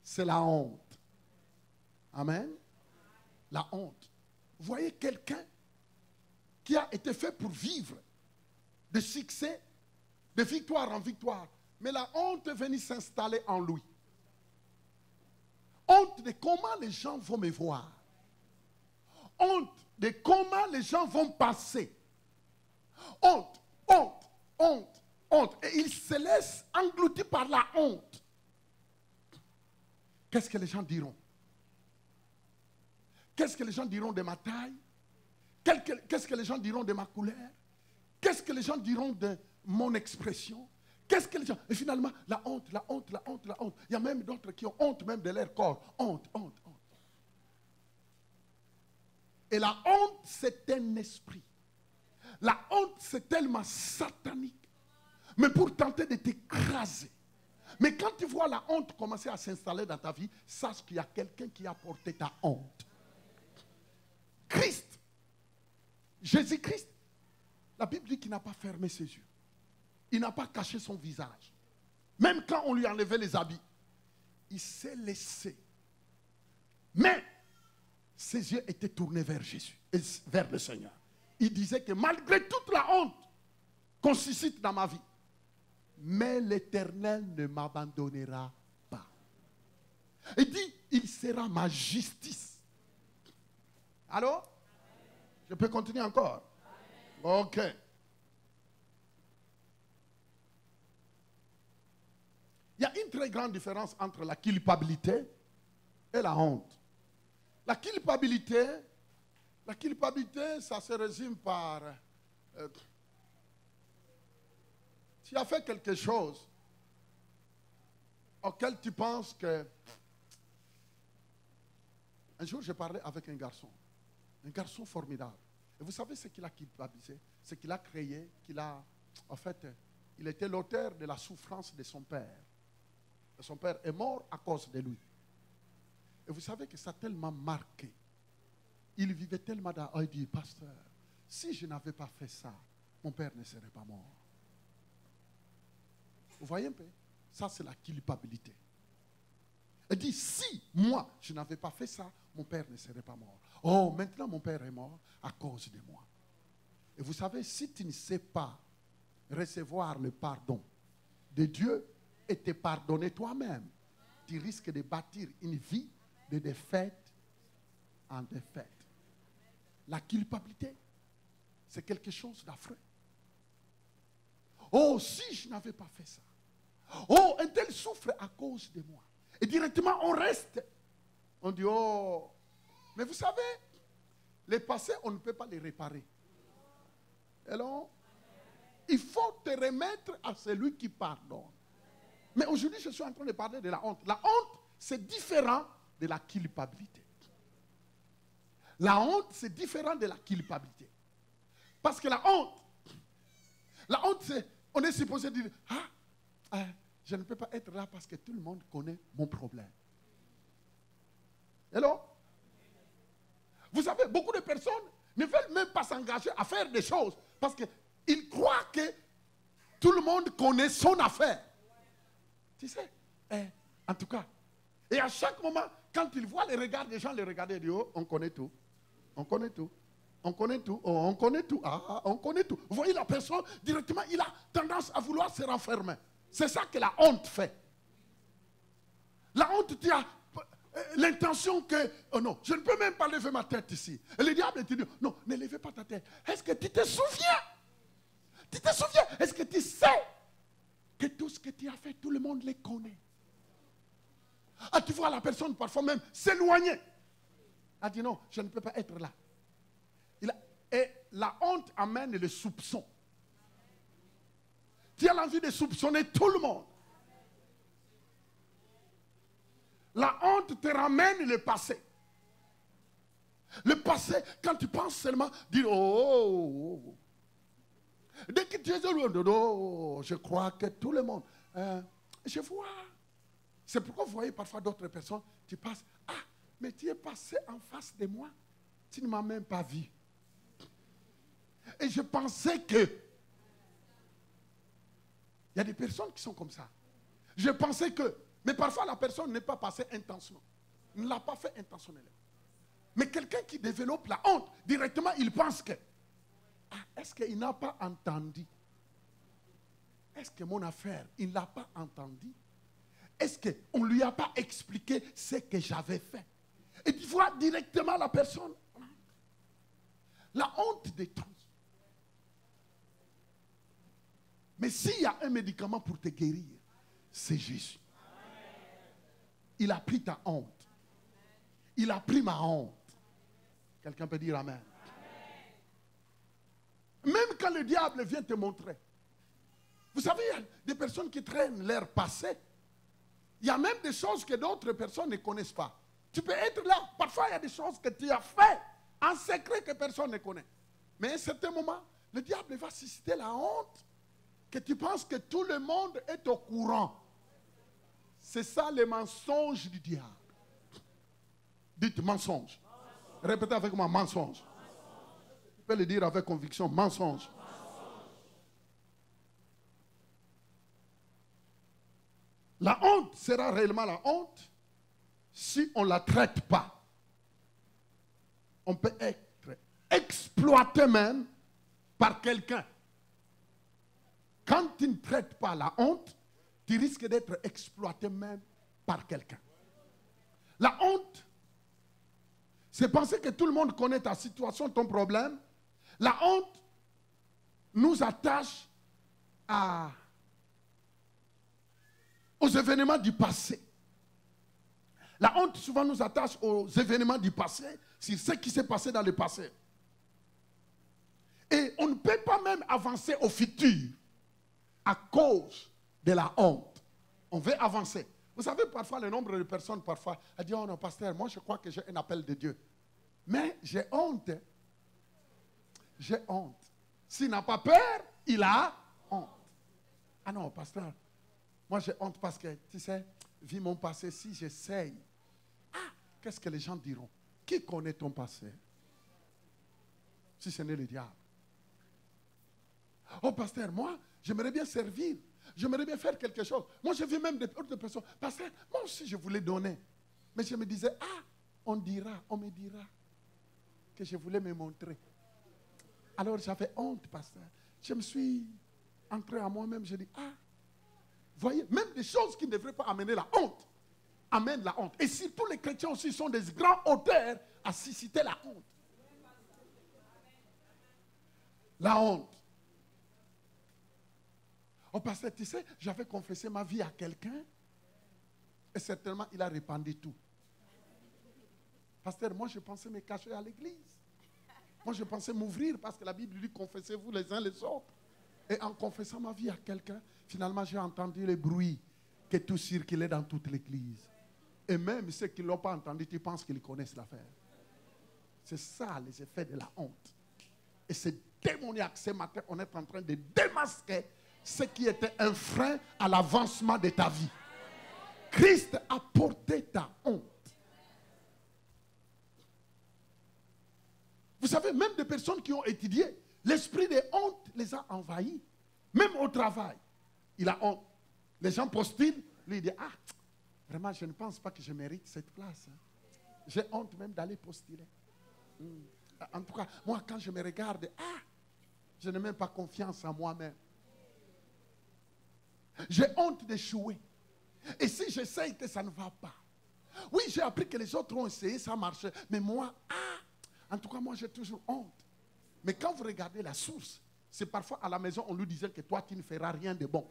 Speaker 1: c'est la honte. Amen. La honte. Vous voyez quelqu'un qui a été fait pour vivre de succès, de victoire en victoire. Mais la honte est venue s'installer en lui. Honte de comment les gens vont me voir. Honte de comment les gens vont passer. Honte, honte, honte, honte. Et il se laisse engloutir par la honte. Qu'est-ce que les gens diront? Qu'est-ce que les gens diront de ma taille? Qu'est-ce que les gens diront de ma couleur? Qu'est-ce que les gens diront de mon expression? Qu'est-ce que les gens... Et finalement, la honte, la honte, la honte, la honte. Il y a même d'autres qui ont honte même de leur corps. Honte, honte, honte. Et la honte, c'est un esprit. La honte, c'est tellement satanique. Mais pour tenter de t'écraser. Mais quand tu vois la honte commencer à s'installer dans ta vie, sache qu'il y a quelqu'un qui a porté ta honte. Christ, Jésus-Christ, la Bible dit qu'il n'a pas fermé ses yeux. Il n'a pas caché son visage. Même quand on lui enlevait les habits, il s'est laissé. Mais ses yeux étaient tournés vers Jésus, vers le Seigneur. il disait que malgré toute la honte qu'on suscite dans ma vie, mais l'Éternel ne m'abandonnera pas. Il dit, il sera ma justice. Alors, je peux continuer encore? Ok. Il y a une très grande différence entre la culpabilité et la honte. La culpabilité, ça se résume par... tu as fait quelque chose auquel tu penses que... Un jour, j'ai parlé avec un garçon formidable. Et vous savez ce qu'il a culpabilisé? Ce qu'il a créé, en fait, il était l'auteur de la souffrance de son père. Et son père est mort à cause de lui. Et vous savez que ça a tellement marqué. Il vivait tellement dans... il dit, pasteur, si je n'avais pas fait ça, mon père ne serait pas mort. Vous voyez un peu? Ça, c'est la culpabilité. Il dit, si moi, je n'avais pas fait ça, mon père ne serait pas mort. Oh, maintenant mon père est mort à cause de moi. Et vous savez, si tu ne sais pas recevoir le pardon de Dieu et te pardonner toi-même, tu risques de bâtir une vie de défaite en défaite. La culpabilité, c'est quelque chose d'affreux. Oh, si je n'avais pas fait ça. Oh, un tel souffre à cause de moi. Et directement, on reste. On dit, oh. Mais vous savez, les passés, on ne peut pas les réparer. Alors, il faut te remettre à celui qui pardonne. Mais aujourd'hui, je suis en train de parler de la honte. La honte, c'est différent de la culpabilité. La honte, c'est différent de la culpabilité. Parce que la honte, c'est, on est supposé dire, je ne peux pas être là parce que tout le monde connaît mon problème. Alors, vous savez, beaucoup de personnes ne veulent même pas s'engager à faire des choses parce qu'ils croient que tout le monde connaît son affaire. Tu sais, en tout cas. Et à chaque moment, quand ils voient les regards des gens, les regarder, ils disent, oh, on connaît tout. On connaît tout. On connaît tout. Oh, on connaît tout. Ah, on connaît tout. Vous voyez la personne, directement, il a tendance à vouloir se renfermer. C'est ça que la honte fait. La honte, tu as l'intention que, oh non, je ne peux même pas lever ma tête ici. Et le diable te dit, non, ne levez pas ta tête. Est-ce que tu te souviens? Tu te souviens? Est-ce que tu sais que tout ce que tu as fait, tout le monde les connaît? Ah, tu vois la personne parfois même s'éloigner. Elle dit non, je ne peux pas être là. Et la honte amène le soupçon. Tu as l'envie de soupçonner tout le monde. La honte te ramène le passé. Le passé, quand tu penses seulement, dire oh. Dès que tu es oh, je crois que tout le monde. Je vois. C'est pourquoi vous voyez parfois d'autres personnes, tu passes, mais tu es passé en face de moi. Tu ne m'as même pas vu. Et je pensais que... Il y a des personnes qui sont comme ça. Je pensais que... Mais parfois la personne n'est pas passée intentionnellement. Ne l'a pas fait intentionnellement. Mais quelqu'un qui développe la honte, directement il pense que... est-ce qu'il n'a pas entendu? Est-ce que mon affaire, il ne l'a pas entendu? Est-ce qu'on ne lui a pas expliqué ce que j'avais fait? Et tu vois directement la personne. La honte détruit. Mais s'il y a un médicament pour te guérir, c'est Jésus. Il a pris ta honte. Il a pris ma honte. Quelqu'un peut dire amen. Même quand le diable vient te montrer. Vous savez, il y a des personnes qui traînent leur passé. Il y a même des choses que d'autres personnes ne connaissent pas. Tu peux être là. Parfois, il y a des choses que tu as fait en secret que personne ne connaît. Mais à un certain moment, le diable va susciter la honte que tu penses que tout le monde est au courant. C'est ça le mensonge du diable. Dites mensonge. Répétez avec moi, mensonge. Tu peux le dire avec conviction, mensonge. La honte sera réellement la honte si on ne la traite pas. On peut être exploité même par quelqu'un, quand tu ne traites pas la honte, tu risques d'être exploité même par quelqu'un. La honte, c'est penser que tout le monde connaît ta situation, ton problème. La honte nous attache aux événements du passé. La honte souvent nous attache aux événements du passé, sur ce qui s'est passé dans le passé. Et on ne peut pas même avancer au futur à cause de la honte. On veut avancer. Vous savez, parfois, le nombre de personnes, parfois, a dit, oh non, pasteur, moi je crois que j'ai un appel de Dieu. Mais j'ai honte. J'ai honte. S'il n'a pas peur, il a honte. Ah non, pasteur, moi j'ai honte parce que, tu sais, vu mon passé, si j'essaye, qu'est-ce que les gens diront? Qui connaît ton passé? Si ce n'est le diable. Oh, pasteur, moi, j'aimerais bien servir. J'aimerais bien faire quelque chose. Moi, j'ai vu même d'autres personnes. Pasteur, moi aussi, je voulais donner. Mais je me disais, on me dira que je voulais me montrer. Alors, j'avais honte, pasteur. Je me suis entré à moi-même. Je dis, voyez, même des choses qui ne devraient pas amener la honte, amènent la honte. Et si tous les chrétiens aussi sont des grands auteurs à susciter la honte. La honte. Oh, pasteur, tu sais, j'avais confessé ma vie à quelqu'un et certainement il a répandu tout. Pasteur, moi je pensais me cacher à l'église. Moi je pensais m'ouvrir parce que la Bible dit confessez-vous les uns les autres. Et en confessant ma vie à quelqu'un, finalement j'ai entendu le bruit que tout circulait dans toute l'église. Et même ceux qui ne l'ont pas entendu, tu penses qu'ils connaissent l'affaire. C'est ça les effets de la honte. Et c'est démoniaque. Ce matin, on est en train de démasquer ce qui était un frein à l'avancement de ta vie. Christ a porté ta honte. Vous savez, même des personnes qui ont étudié, l'esprit de honte les a envahis. Même au travail, il a honte. Les gens postulent, lui il dit, vraiment je ne pense pas que je mérite cette place. J'ai honte même d'aller postuler. En tout cas, moi quand je me regarde, je n'ai même pas confiance en moi-même. J'ai honte d'échouer. Et si j'essaye que ça ne va pas. Oui, j'ai appris que les autres ont essayé, ça marchait. Mais moi, en tout cas, moi, j'ai toujours honte. Mais quand vous regardez la source, c'est parfois à la maison, on lui disait que toi, tu ne feras rien de bon.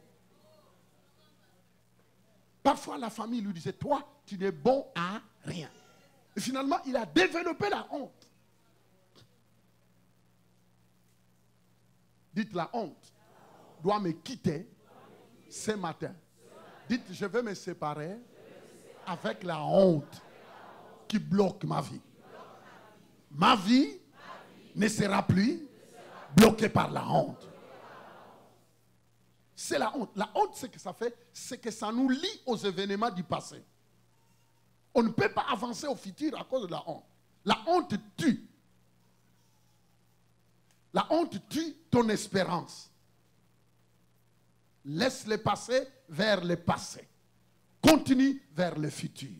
Speaker 1: Parfois, la famille lui disait, toi, tu n'es bon à rien. Et finalement, il a développé la honte. Dites, la honte doit me quitter ce matin. Dites, je vais me séparer avec la honte qui bloque ma vie. Ma vie ne sera plus bloquée par la honte. C'est la honte. La honte, ce que ça fait, c'est que ça nous lie aux événements du passé. On ne peut pas avancer au futur à cause de la honte. La honte tue. La honte tue ton espérance. Laisse le passé vers le passé. Continue vers le futur.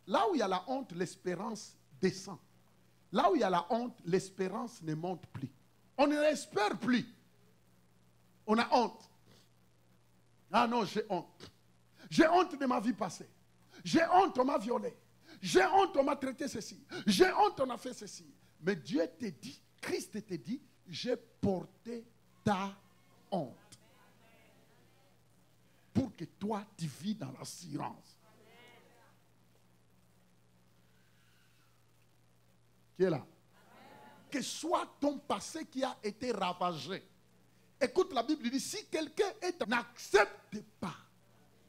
Speaker 1: Là où il y a la honte, l'espérance descend. Là où il y a la honte, l'espérance ne monte plus. On ne l'espère plus. On a honte. Ah non, j'ai honte. J'ai honte de ma vie passée. J'ai honte, on m'a violé. J'ai honte, on m'a traité ceci. J'ai honte, on a fait ceci. Mais Dieu te dit, Christ te dit, j'ai porté ta honte. Pour que toi, tu vis dans l'assurance. Qui est là? Que soit ton passé qui a été ravagé. Écoute, la Bible dit, si quelqu'un n'accepte pas,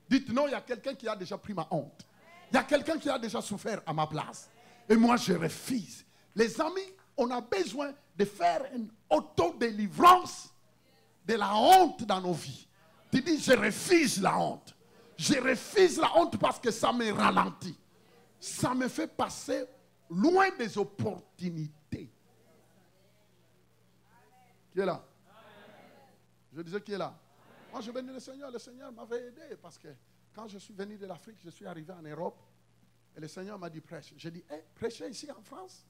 Speaker 1: dites non, il y a quelqu'un qui a déjà pris ma honte. Il y a quelqu'un qui a déjà souffert à ma place. Et moi, je refuse. Les amis, on a besoin de faire une autodélivrance de la honte dans nos vies. Tu dis, je refuse la honte. Je refuse la honte parce que ça me ralentit. Ça me fait passer loin des opportunités. Qui est là? Je disais qui est là? Moi, je bénis le Seigneur m'avait aidé parce que quand je suis venu de l'Afrique, je suis arrivé en Europe et le Seigneur m'a dit prêche. J'ai dit, prêchez ici en France?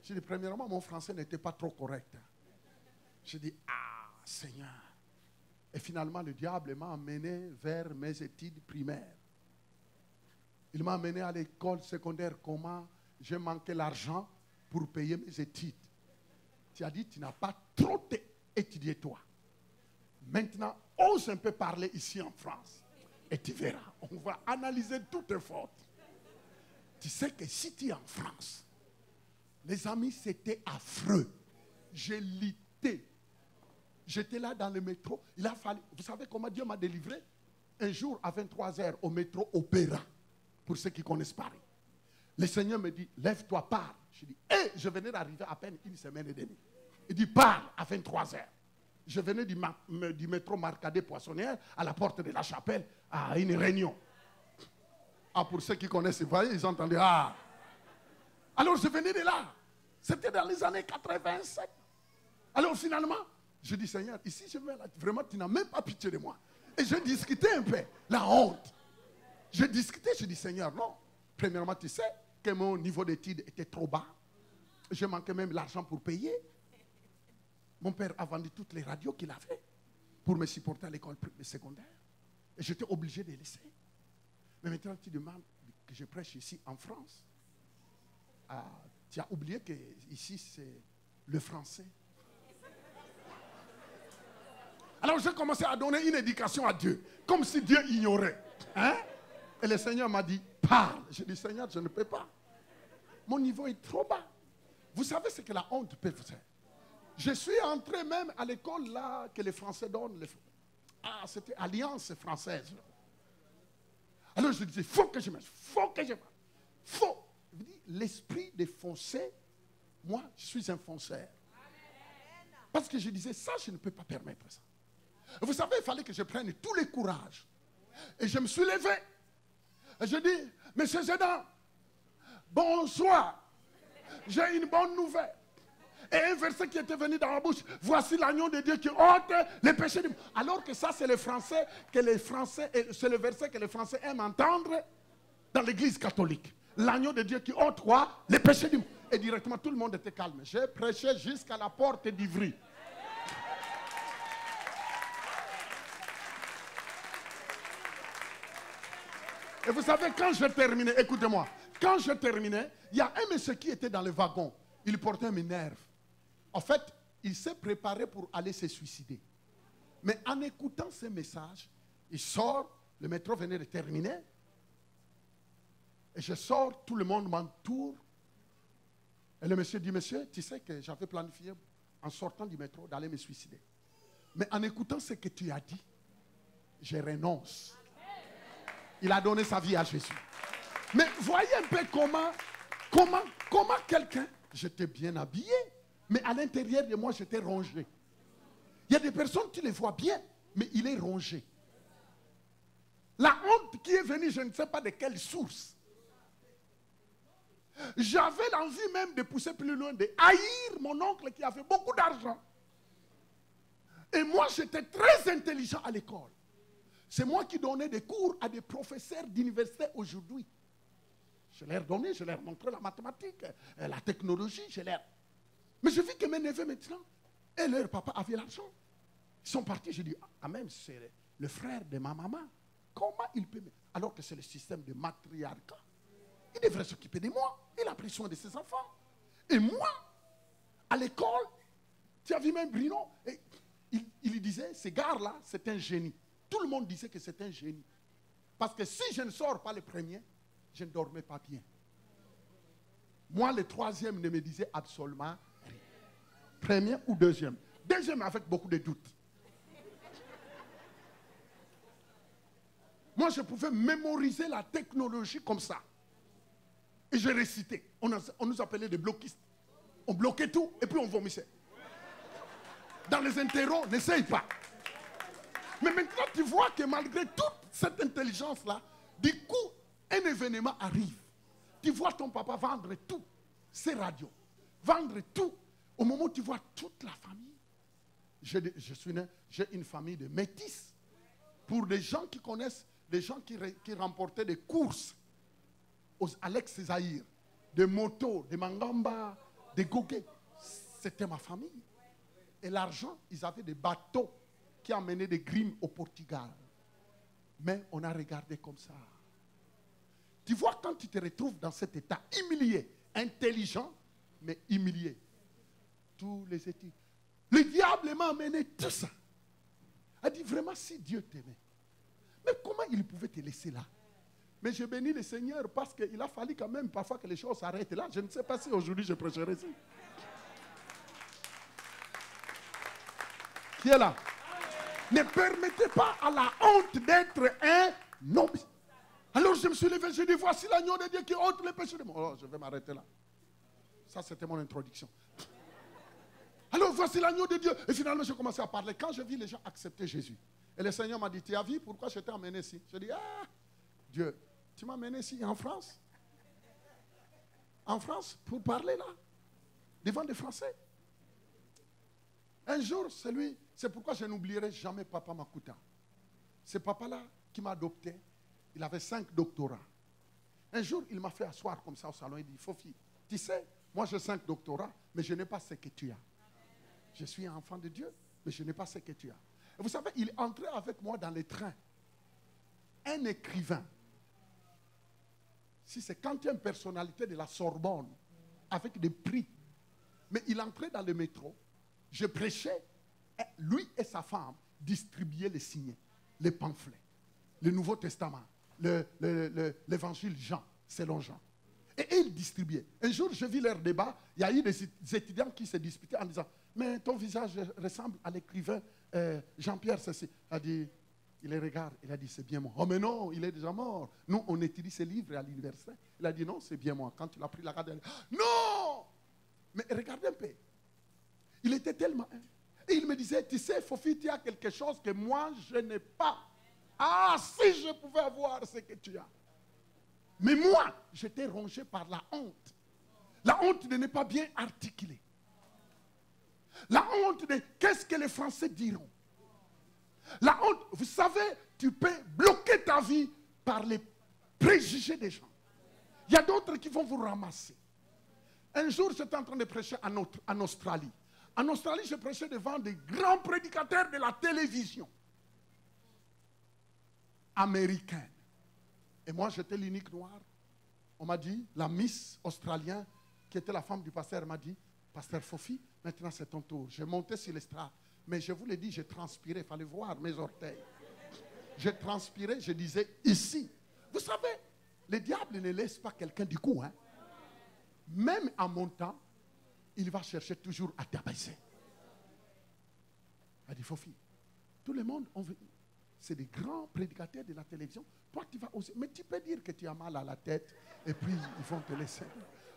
Speaker 1: J'ai dit, premièrement, mon français n'était pas trop correct. Je dis, ah, Seigneur. Et finalement, le diable m'a amené vers mes études primaires. Il m'a amené à l'école secondaire. Comment j'ai manqué l'argent pour payer mes études. Tu as dit, tu n'as pas trop étudié toi. Maintenant, ose un peu parler ici en France. Et tu verras, on va analyser toutes tes fautes. Tu sais que si tu es en France, les amis, c'était affreux. J'ai lutté. J'étais là dans le métro. Il a fallu, vous savez comment Dieu m'a délivré? Un jour à 23h au métro Opéra, pour ceux qui connaissent Paris. Le Seigneur me dit, lève-toi, parle. Je dis, je venais d'arriver à peine une semaine et demie. Il dit, parle à 23h. Je venais du métro Marcadet Poissonnière à la porte de la chapelle à une réunion. Ah, pour ceux qui connaissent, vous voyez, ils entendaient, ah. Alors je venais de là. C'était dans les années 87. Alors finalement, je dis, Seigneur, ici je vais là. Vraiment, tu n'as même pas pitié de moi. Et je discutais un peu, la honte. Je discutais, je dis, Seigneur, non. Premièrement, tu sais que mon niveau d'études était trop bas. Je manquais même l'argent pour payer. Mon père a vendu toutes les radios qu'il avait pour me supporter à l'école secondaire. Et j'étais obligé de laisser. Mais maintenant, tu demandes que je prêche ici en France. Ah, tu as oublié que ici, c'est le français. Alors, j'ai commencé à donner une éducation à Dieu, comme si Dieu ignorait. Hein? Et le Seigneur m'a dit, parle. J'ai dit, Seigneur, je ne peux pas. Mon niveau est trop bas. Vous savez ce que la honte peut faire? Je suis entré même à l'école là que les Français donnent. Ah, c'était Alliance française. Alors je disais, faut que je me fasse. Faut. L'esprit des foncés, moi, je suis un fonceur. Parce que je disais, ça, je ne peux pas permettre ça. Vous savez, il fallait que je prenne tous les courages. Et je me suis levé. Et je dis, Monsieur Zédan, bonsoir. J'ai une bonne nouvelle. Et un verset qui était venu dans ma bouche, voici l'agneau de Dieu qui ôte les péchés du monde. Alors que ça, c'est c'est le verset que les Français aiment entendre dans l'église catholique. L'agneau de Dieu qui ôte quoi? Les péchés du monde. Et directement, tout le monde était calme. J'ai prêché jusqu'à la porte d'Ivry. Et vous savez, quand je terminais, écoutez-moi, quand je terminais, il y a un monsieur qui était dans le wagon. Il portait mes nerfs. En fait, il s'est préparé pour aller se suicider. Mais en écoutant ce message, il sort, le métro venait de terminer. Et je sors, tout le monde m'entoure. Et le monsieur dit, monsieur, tu sais que j'avais planifié, en sortant du métro, d'aller me suicider. Mais en écoutant ce que tu as dit, je renonce. Il a donné sa vie à Jésus. Mais voyez un peu comment quelqu'un, j'étais bien habillé, mais à l'intérieur de moi, j'étais rongé. Il y a des personnes, tu les vois bien, mais il est rongé. La honte qui est venue, je ne sais pas de quelle source. J'avais l'envie même de pousser plus loin, de haïr mon oncle qui avait beaucoup d'argent. Et moi, j'étais très intelligent à l'école. C'est moi qui donnais des cours à des professeurs d'université aujourd'hui. Je leur donnais, je leur montrais la mathématique, la technologie, Mais je vis que mes neveux maintenant, et leur papa avaient l'argent. Ils sont partis, je dis, ah même c'est le frère de ma maman. Comment il peut... Alors que c'est le système de matriarcat. Il devrait s'occuper de moi. Il a pris soin de ses enfants. Et moi, à l'école, tu as vu même Bruno, et il disait, ce gars-là, c'est un génie. Tout le monde disait que c'est un génie. Parce que si je ne sors pas le premier, je ne dormais pas bien. Moi, le troisième ne me disait absolument rien. Premier ou deuxième. Deuxième avec beaucoup de doutes. Moi, je pouvais mémoriser la technologie comme ça. Et je récitais. On nous appelait des bloquistes. On bloquait tout et puis on vomissait. Dans les interros, n'essaye pas. Mais maintenant, tu vois que malgré toute cette intelligence-là, du coup, un événement arrive. Tu vois ton papa vendre tout, ses radios, vendre tout. Au moment où tu vois toute la famille, j'ai une famille de métis. Pour des gens qui connaissent, des gens qui remportaient des courses à l'ex-Zahir, des motos, des mangamba, des goguets. C'était ma famille. et l'argent, ils avaient des bateaux qui emmenaient des grimes au Portugal. Mais on a regardé comme ça. Tu vois, quand tu te retrouves dans cet état humilié, intelligent, mais humilié, tous les études, le diable m'a amené tout ça. Il a dit vraiment, si Dieu t'aimait, mais comment il pouvait te laisser là? Mais je bénis le Seigneur parce qu'il a fallu quand même parfois que les choses s'arrêtent là. Je ne sais pas si aujourd'hui je prêcherai ici. Qui est là? Ne permettez pas à la honte d'être un homme. Alors je me suis levé, je dis, voici l'agneau de Dieu qui ôte les péchés de moi. Oh, je vais m'arrêter là. Ça, c'était mon introduction. Alors voici l'agneau de Dieu. Et finalement, j'ai commencé à parler. Quand je vis les gens accepter Jésus, et le Seigneur m'a dit, tu as vu pourquoi je t'ai emmené ici? Je dis, ah, Dieu, tu m'as amené ici en France? En France, pour parler là, devant des Français. Un jour, c'est pourquoi je n'oublierai jamais Papa Makuta. Ce papa-là qui m'a adopté, il avait 5 doctorats. Un jour, il m'a fait asseoir comme ça au salon. Il dit, Fofi, tu sais, moi j'ai 5 doctorats, mais je n'ai pas ce que tu as. Je suis un enfant de Dieu, mais je n'ai pas ce que tu as. Et vous savez, il entrait avec moi dans les trains. Un écrivain. Si c'est quand il y a une personnalité de la Sorbonne, avec des prix. Mais il entrait dans le métro. Je prêchais. Lui et sa femme distribuaient les signets, les pamphlets, le Nouveau Testament, l'évangile Jean, selon Jean. Et ils distribuaient. Un jour, je vis leur débat. Il y a eu des étudiants qui se disputaient en disant, mais ton visage ressemble à l'écrivain Jean-Pierre Ceci. Il a dit, il les regarde, il a dit, c'est bien moi. Oh mais non, il est déjà mort. Nous, on étudie ses livres à l'université. Il a dit, non, c'est bien moi. Quand il a pris la garde, il a dit, non! Mais regardez un peu. Il était tellement... Et il me disait, tu sais, Fofi, tu as quelque chose que moi, je n'ai pas. Ah, si je pouvais avoir ce que tu as. Mais moi, j'étais rongé par la honte. La honte de ne pas bien articuler. La honte de qu'est-ce que les Français diront. La honte, vous savez, tu peux bloquer ta vie par les préjugés des gens. Il y a d'autres qui vont vous ramasser. Un jour, j'étais en train de prêcher en Australie. En Australie, je prêchais devant des grands prédicateurs de la télévision américaine. Et moi, j'étais l'unique noir. On m'a dit, la Miss australienne, qui était la femme du pasteur, m'a dit, Pasteur Fofi, maintenant c'est ton tour. J'ai monté sur l'estrade. Mais je vous l'ai dit, j'ai transpiré. Il fallait voir mes orteils. J'ai transpiré, je disais, ici. Vous savez, le diable ne laisse pas quelqu'un du coup. Hein? Même en montant, il va chercher toujours à t'abaisser. Il a dit, Fofi, tout le monde, c'est des grands prédicateurs de la télévision. Toi, tu vas oser. Mais tu peux dire que tu as mal à la tête et puis ils vont te laisser.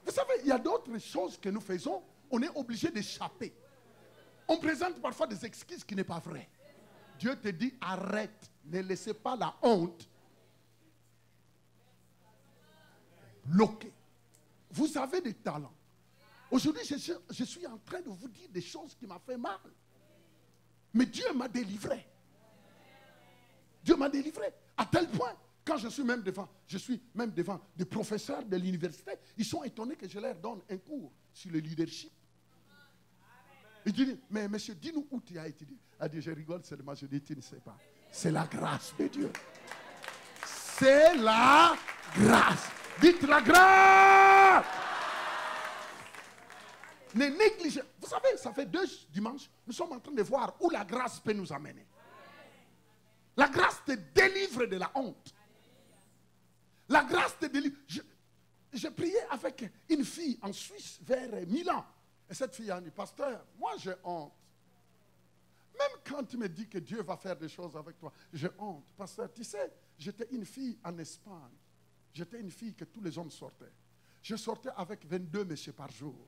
Speaker 1: Vous savez, il y a d'autres choses que nous faisons. On est obligé d'échapper. On présente parfois des excuses qui n'est pas vrai. Dieu te dit, arrête. Ne laissez pas la honte bloquer. Vous avez des talents. Aujourd'hui, je suis en train de vous dire des choses qui m'ont fait mal. Mais Dieu m'a délivré. Dieu m'a délivré. À tel point, quand je suis même devant des professeurs de l'université, ils sont étonnés que je leur donne un cours sur le leadership. Ils disent, mais monsieur, dis-nous où tu as étudié. Il dit, je rigole seulement, je dis, tu ne sais pas. C'est la grâce de Dieu. C'est la grâce. Dites la grâce. Ne négligez. Vous savez, ça fait 2 dimanches, nous sommes en train de voir où la grâce peut nous amener. La grâce te délivre de la honte. La grâce te délivre. Je priais avec une fille en Suisse vers Milan. Et cette fille a dit, pasteur, moi j'ai honte. Même quand tu me dis que Dieu va faire des choses avec toi, j'ai honte. Pasteur, tu sais, j'étais une fille en Espagne. J'étais une fille que tous les hommes sortaient. Je sortais avec 22 messieurs par jour.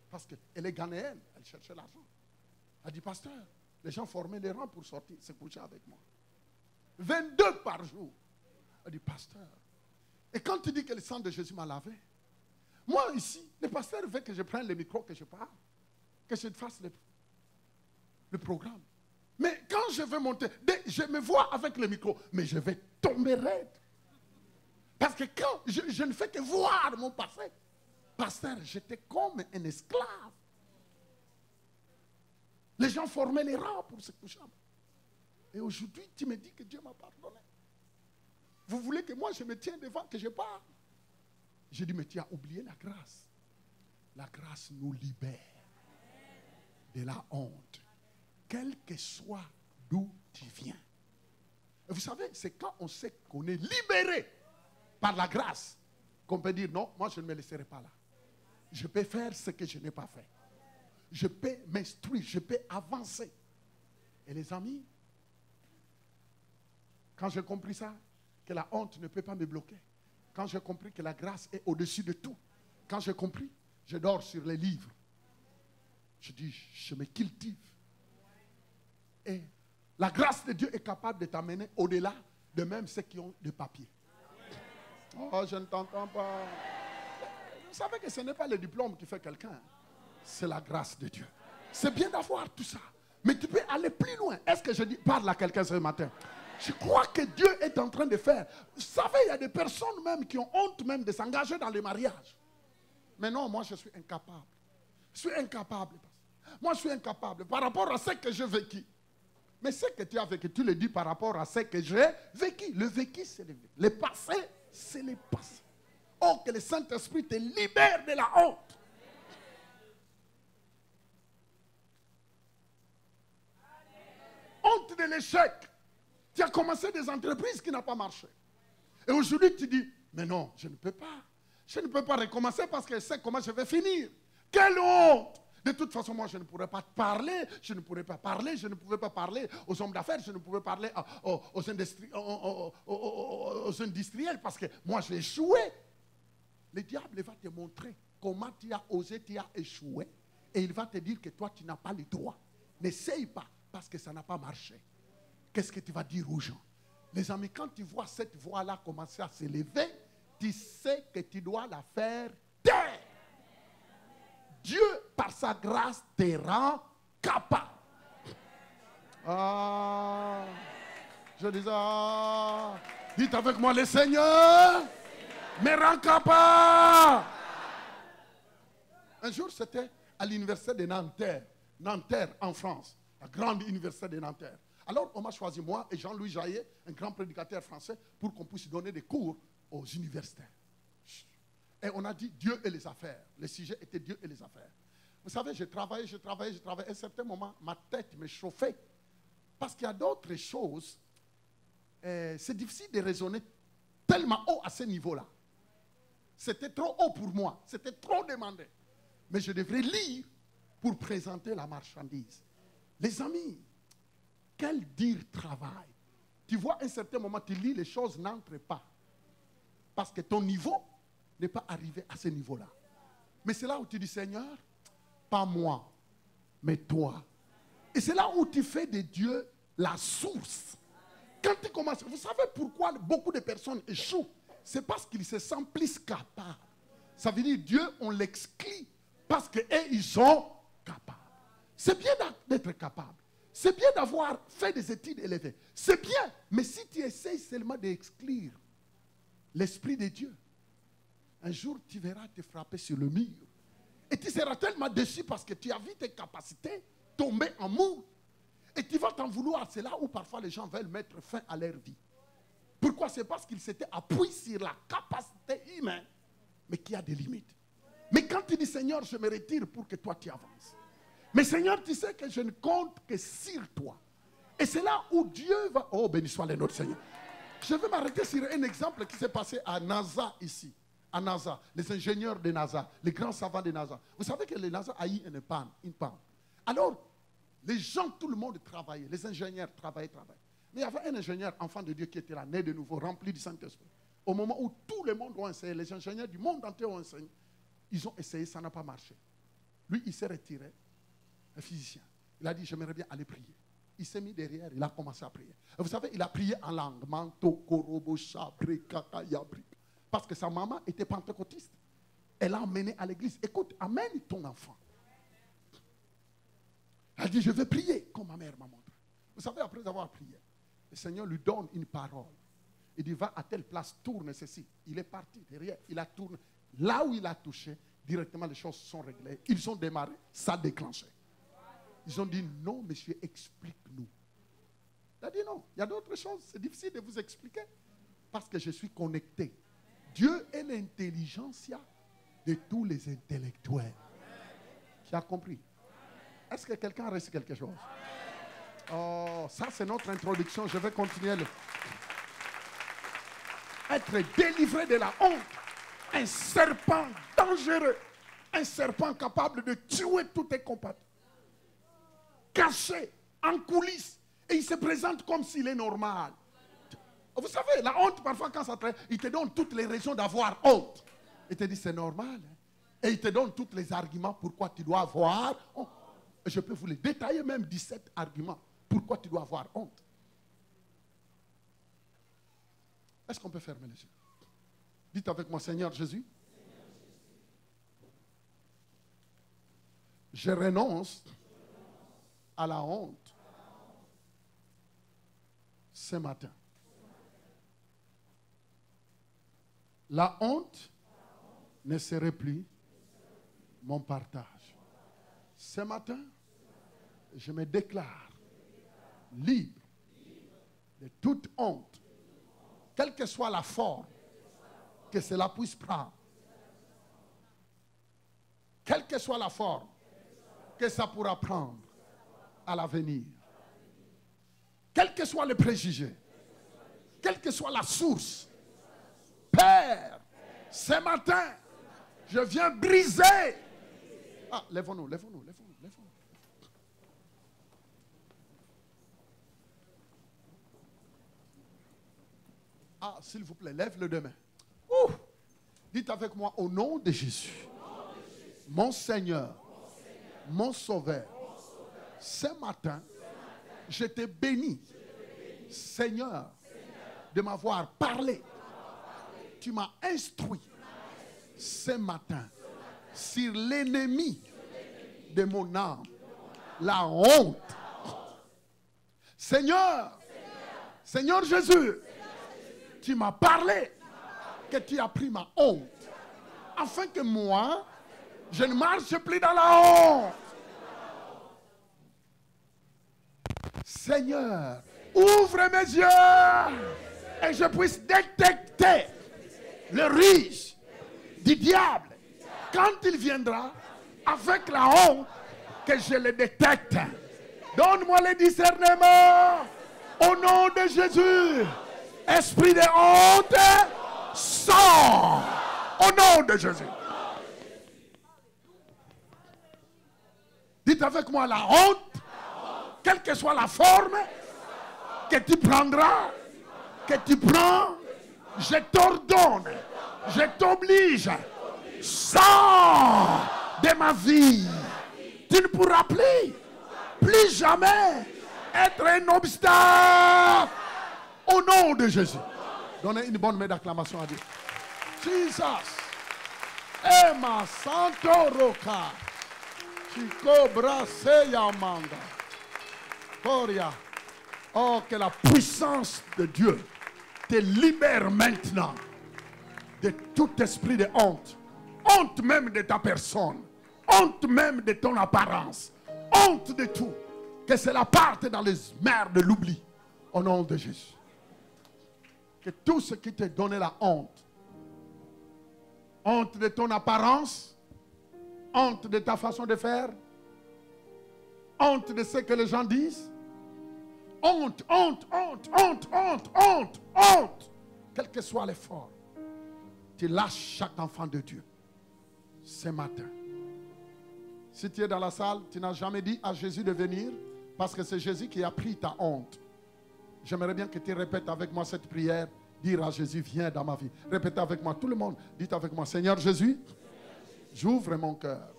Speaker 1: Parce qu'elle est ghanéenne, elle cherchait l'argent. Elle dit, pasteur, les gens formaient les rangs pour sortir, se coucher avec moi. 22 par jour. Elle dit, pasteur. Et quand tu dis que le sang de Jésus m'a lavé, moi ici, le pasteur veut que je prenne le micro, que je parle, que je fasse le programme. Mais quand je vais monter, je me vois avec le micro, mais je vais tomber raide. Parce que quand je ne fais que voir mon passé, pasteur, j'étais comme un esclave. Les gens formaient les rangs pour se coucher. Et aujourd'hui, tu me dis que Dieu m'a pardonné. Vous voulez que moi je me tienne devant, que je parle? J'ai dit, mais tu as oublié la grâce. La grâce nous libère de la honte, quel que soit d'où tu viens. Et vous savez, c'est quand on sait qu'on est libéré par la grâce qu'on peut dire, non, moi je ne me laisserai pas là. Je peux faire ce que je n'ai pas fait. Je peux m'instruire, je peux avancer. Et les amis, quand j'ai compris ça, que la honte ne peut pas me bloquer, quand j'ai compris que la grâce est au-dessus de tout, quand j'ai compris, je dors sur les livres. Je dis, je me cultive. Et la grâce de Dieu est capable de t'amener au-delà de même ceux qui ont des papiers. Oh, je ne t'entends pas. Vous savez que ce n'est pas le diplôme qui fait quelqu'un. C'est la grâce de Dieu. C'est bien d'avoir tout ça. Mais tu peux aller plus loin. Est-ce que je parle à quelqu'un ce matin? Je crois que Dieu est en train de faire. Vous savez, il y a des personnes même qui ont honte même de s'engager dans les mariages. Mais non, moi je suis incapable. Je suis incapable. Moi je suis incapable par rapport à ce que j'ai vécu. Mais ce que tu as vécu, tu le dis par rapport à ce que j'ai vécu. Le vécu, c'est le vécu. Le passé, c'est le passé. Oh, que le Saint-Esprit te libère de la honte. Honte de l'échec. Tu as commencé des entreprises qui n'ont pas marché. Et aujourd'hui, tu dis, mais non, je ne peux pas. Je ne peux pas recommencer parce que je sais comment je vais finir. Quelle honte! De toute façon, moi, je ne pourrais pas parler. Je ne pourrais pas parler. Je ne pouvais pas parler aux hommes d'affaires. Je ne pouvais parler aux industriels parce que moi, j'ai échoué. Le diable va te montrer comment tu as osé, tu as échoué. Et il va te dire que toi, tu n'as pas le droit. N'essaye pas parce que ça n'a pas marché. Qu'est-ce que tu vas dire aux gens? Les amis, quand tu vois cette voix-là commencer à s'élever, tu sais que tu dois la faire taire. Dieu, par sa grâce, te rend capable. Ah, je dis, dites avec moi, le Seigneur me rend capable. Un jour, c'était à l'université de Nanterre. Nanterre, en France. La grande université de Nanterre. Alors, on m'a choisi, moi et Jean-Louis Jaillet, un grand prédicateur français, pour qu'on puisse donner des cours aux universitaires. Et on a dit Dieu et les affaires. Le sujet était Dieu et les affaires. Vous savez, je travaillais. À un certain moment, ma tête me chauffait. Parce qu'il y a d'autres choses. C'est difficile de raisonner tellement haut à ce niveau-là. C'était trop haut pour moi. C'était trop demandé. Mais je devrais lire pour présenter la marchandise. Les amis, quel dire travail. Tu vois, à un certain moment, tu lis, les choses n'entrent pas. Parce que ton niveau n'est pas arrivé à ce niveau-là. Mais c'est là où tu dis, Seigneur, pas moi, mais toi. Et c'est là où tu fais de Dieu la source. Quand tu commences, vous savez pourquoi beaucoup de personnes échouent? C'est parce qu'ils se sentent plus capables. Ça veut dire Dieu, on l'exclut parce qu'eux, ils sont capables. C'est bien d'être capable. C'est bien d'avoir fait des études élevées. C'est bien. Mais si tu essayes seulement d'exclure l'Esprit de Dieu, un jour, tu verras te frapper sur le mur. Et tu seras tellement déçu parce que tu as vu tes capacités tomber en mou. Et tu vas t'en vouloir. C'est là où parfois les gens veulent mettre fin à leur vie. Pourquoi? C'est parce qu'ils s'étaient appuyés sur la capacité humaine, mais qui a des limites. Mais quand tu dis, Seigneur, je me retire pour que toi tu avances. Mais Seigneur, tu sais que je ne compte que sur toi. Et c'est là où Dieu va... Oh, béni soit le notre Seigneur. Je vais m'arrêter sur un exemple qui s'est passé à NASA ici. À NASA, les ingénieurs de NASA, les grands savants de NASA. Vous savez que le NASA a eu une panne. Alors, les gens, tout le monde travaillait. Les ingénieurs travaillaient. Mais il y avait un ingénieur, enfant de Dieu, qui était là, né de nouveau, rempli du Saint-Esprit. Au moment où tout le monde a essayé, les ingénieurs du monde entier ont essayé, ils ont essayé, ça n'a pas marché. Lui, il s'est retiré, un physicien. Il a dit, j'aimerais bien aller prier. Il s'est mis derrière, il a commencé à prier. Et vous savez, il a prié en langue. Parce que sa maman était pentecôtiste. Elle l'a emmené à l'église. Écoute, amène ton enfant. Elle dit, je vais prier, comme ma mère m'a montré. Vous savez, après avoir prié, le Seigneur lui donne une parole. Il dit, va à telle place, tourne ceci. Il est parti derrière, il a tourné. Là où il a touché, directement les choses sont réglées. Ils ont démarré, ça a déclenché. Ils ont dit, non, monsieur, explique-nous. Il a dit, non, il y a d'autres choses. C'est difficile de vous expliquer. Parce que je suis connecté. Dieu est l'intelligentsia de tous les intellectuels. Tu as compris? Est-ce que quelqu'un a reçu quelque chose? Oh, ça c'est notre introduction. Je vais continuer. Être délivré de la honte. Un serpent dangereux. Un serpent capable de tuer tous tes compatriotes. Caché, en coulisses. Et il se présente comme s'il est normal. Vous savez, la honte, parfois, quand ça traite, il te donne toutes les raisons d'avoir honte. Il te dit, c'est normal. Hein? Et il te donne tous les arguments pourquoi tu dois avoir honte. Je peux vous les détailler, même 17 arguments. Pourquoi tu dois avoir honte. Est-ce qu'on peut fermer les yeux? Dites avec moi, Seigneur Jésus, je renonce à la honte ce matin. La honte ne serait plus mon partage. Ce matin, je me déclare libre de toute honte, quelle que soit la forme que cela puisse prendre. Quelle que soit la forme que ça pourra prendre à l'avenir. Quel que soit le préjugé, quelle que soit la source. Père, ce matin, je viens briser. Ah, lèvons-nous, lèvons-nous, lèvons-nous, lèvons-nous. Ah, s'il vous plaît, lève le deux mains. Ouh. Dites avec moi, au nom de Jésus, mon Seigneur, mon Sauveur, ce matin, je te bénis, Seigneur, de m'avoir parlé. Tu m'as instruit ce matin sur l'ennemi de mon âme, la honte. Seigneur, Seigneur Jésus, tu m'as parlé que tu as pris ma honte afin que moi, je ne marche plus dans la honte. Seigneur, ouvre mes yeux et je puisse détecter le riche du diable quand il viendra avec la honte, que je le détecte. Donne-moi le discernement au nom de Jésus. Esprit de honte, sors au nom de Jésus. Dites avec moi, la honte, quelle que soit la forme que tu prendras, que tu prends, je t'ordonne, je t'oblige, sors de ma vie. Tu ne pourras plus jamais être un obstacle au nom de Jésus. Donnez une bonne main d'acclamation à Dieu. Jesus. Emma Santo Roca. Chico Braseya Manda. Gloria. Oh, que la puissance de Dieu te libère maintenant de tout esprit de honte. Honte même de ta personne. Honte même de ton apparence. Honte de tout. Que cela parte dans les mers de l'oubli. Au nom de Jésus. Que tout ce qui te donnait la honte. Honte de ton apparence. Honte de ta façon de faire. Honte de ce que les gens disent. Honte, honte, honte, honte, honte, honte, honte. Quel que soit l'effort. Tu lâches chaque enfant de Dieu. Ce matin. Si tu es dans la salle, tu n'as jamais dit à Jésus de venir. Parce que c'est Jésus qui a pris ta honte. J'aimerais bien que tu répètes avec moi cette prière. Dire à Jésus, viens dans ma vie. Répétez avec moi, tout le monde. Dites avec moi, Seigneur Jésus, j'ouvre mon cœur.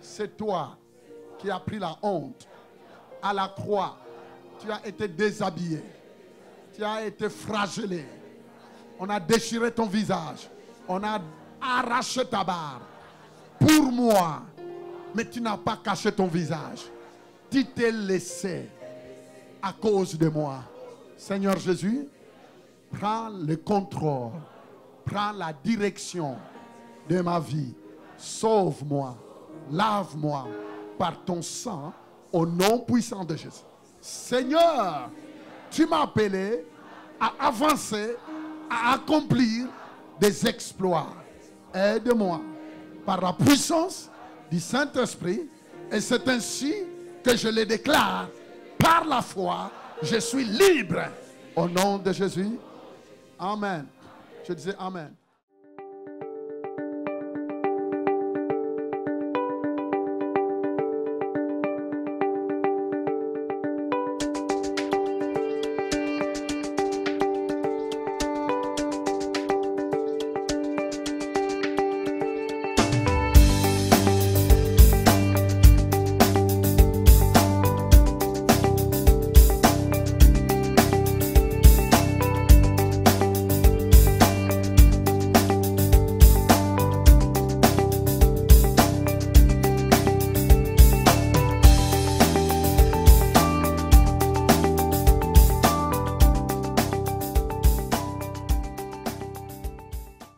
Speaker 1: C'est toi qui as pris la honte. À la croix, tu as été déshabillé. Tu as été flagellé. On a déchiré ton visage. On a arraché ta barbe. Pour moi. Mais tu n'as pas caché ton visage. Tu t'es laissé à cause de moi. Seigneur Jésus, prends le contrôle. Prends la direction de ma vie. Sauve-moi. Lave-moi par ton sang Au nom puissant de Jésus. Seigneur, tu m'as appelé à avancer, à accomplir des exploits. Aide-moi par la puissance du Saint-Esprit. Et c'est ainsi que je le déclare. Par la foi, je suis libre. Au nom de Jésus. Amen. Je disais Amen.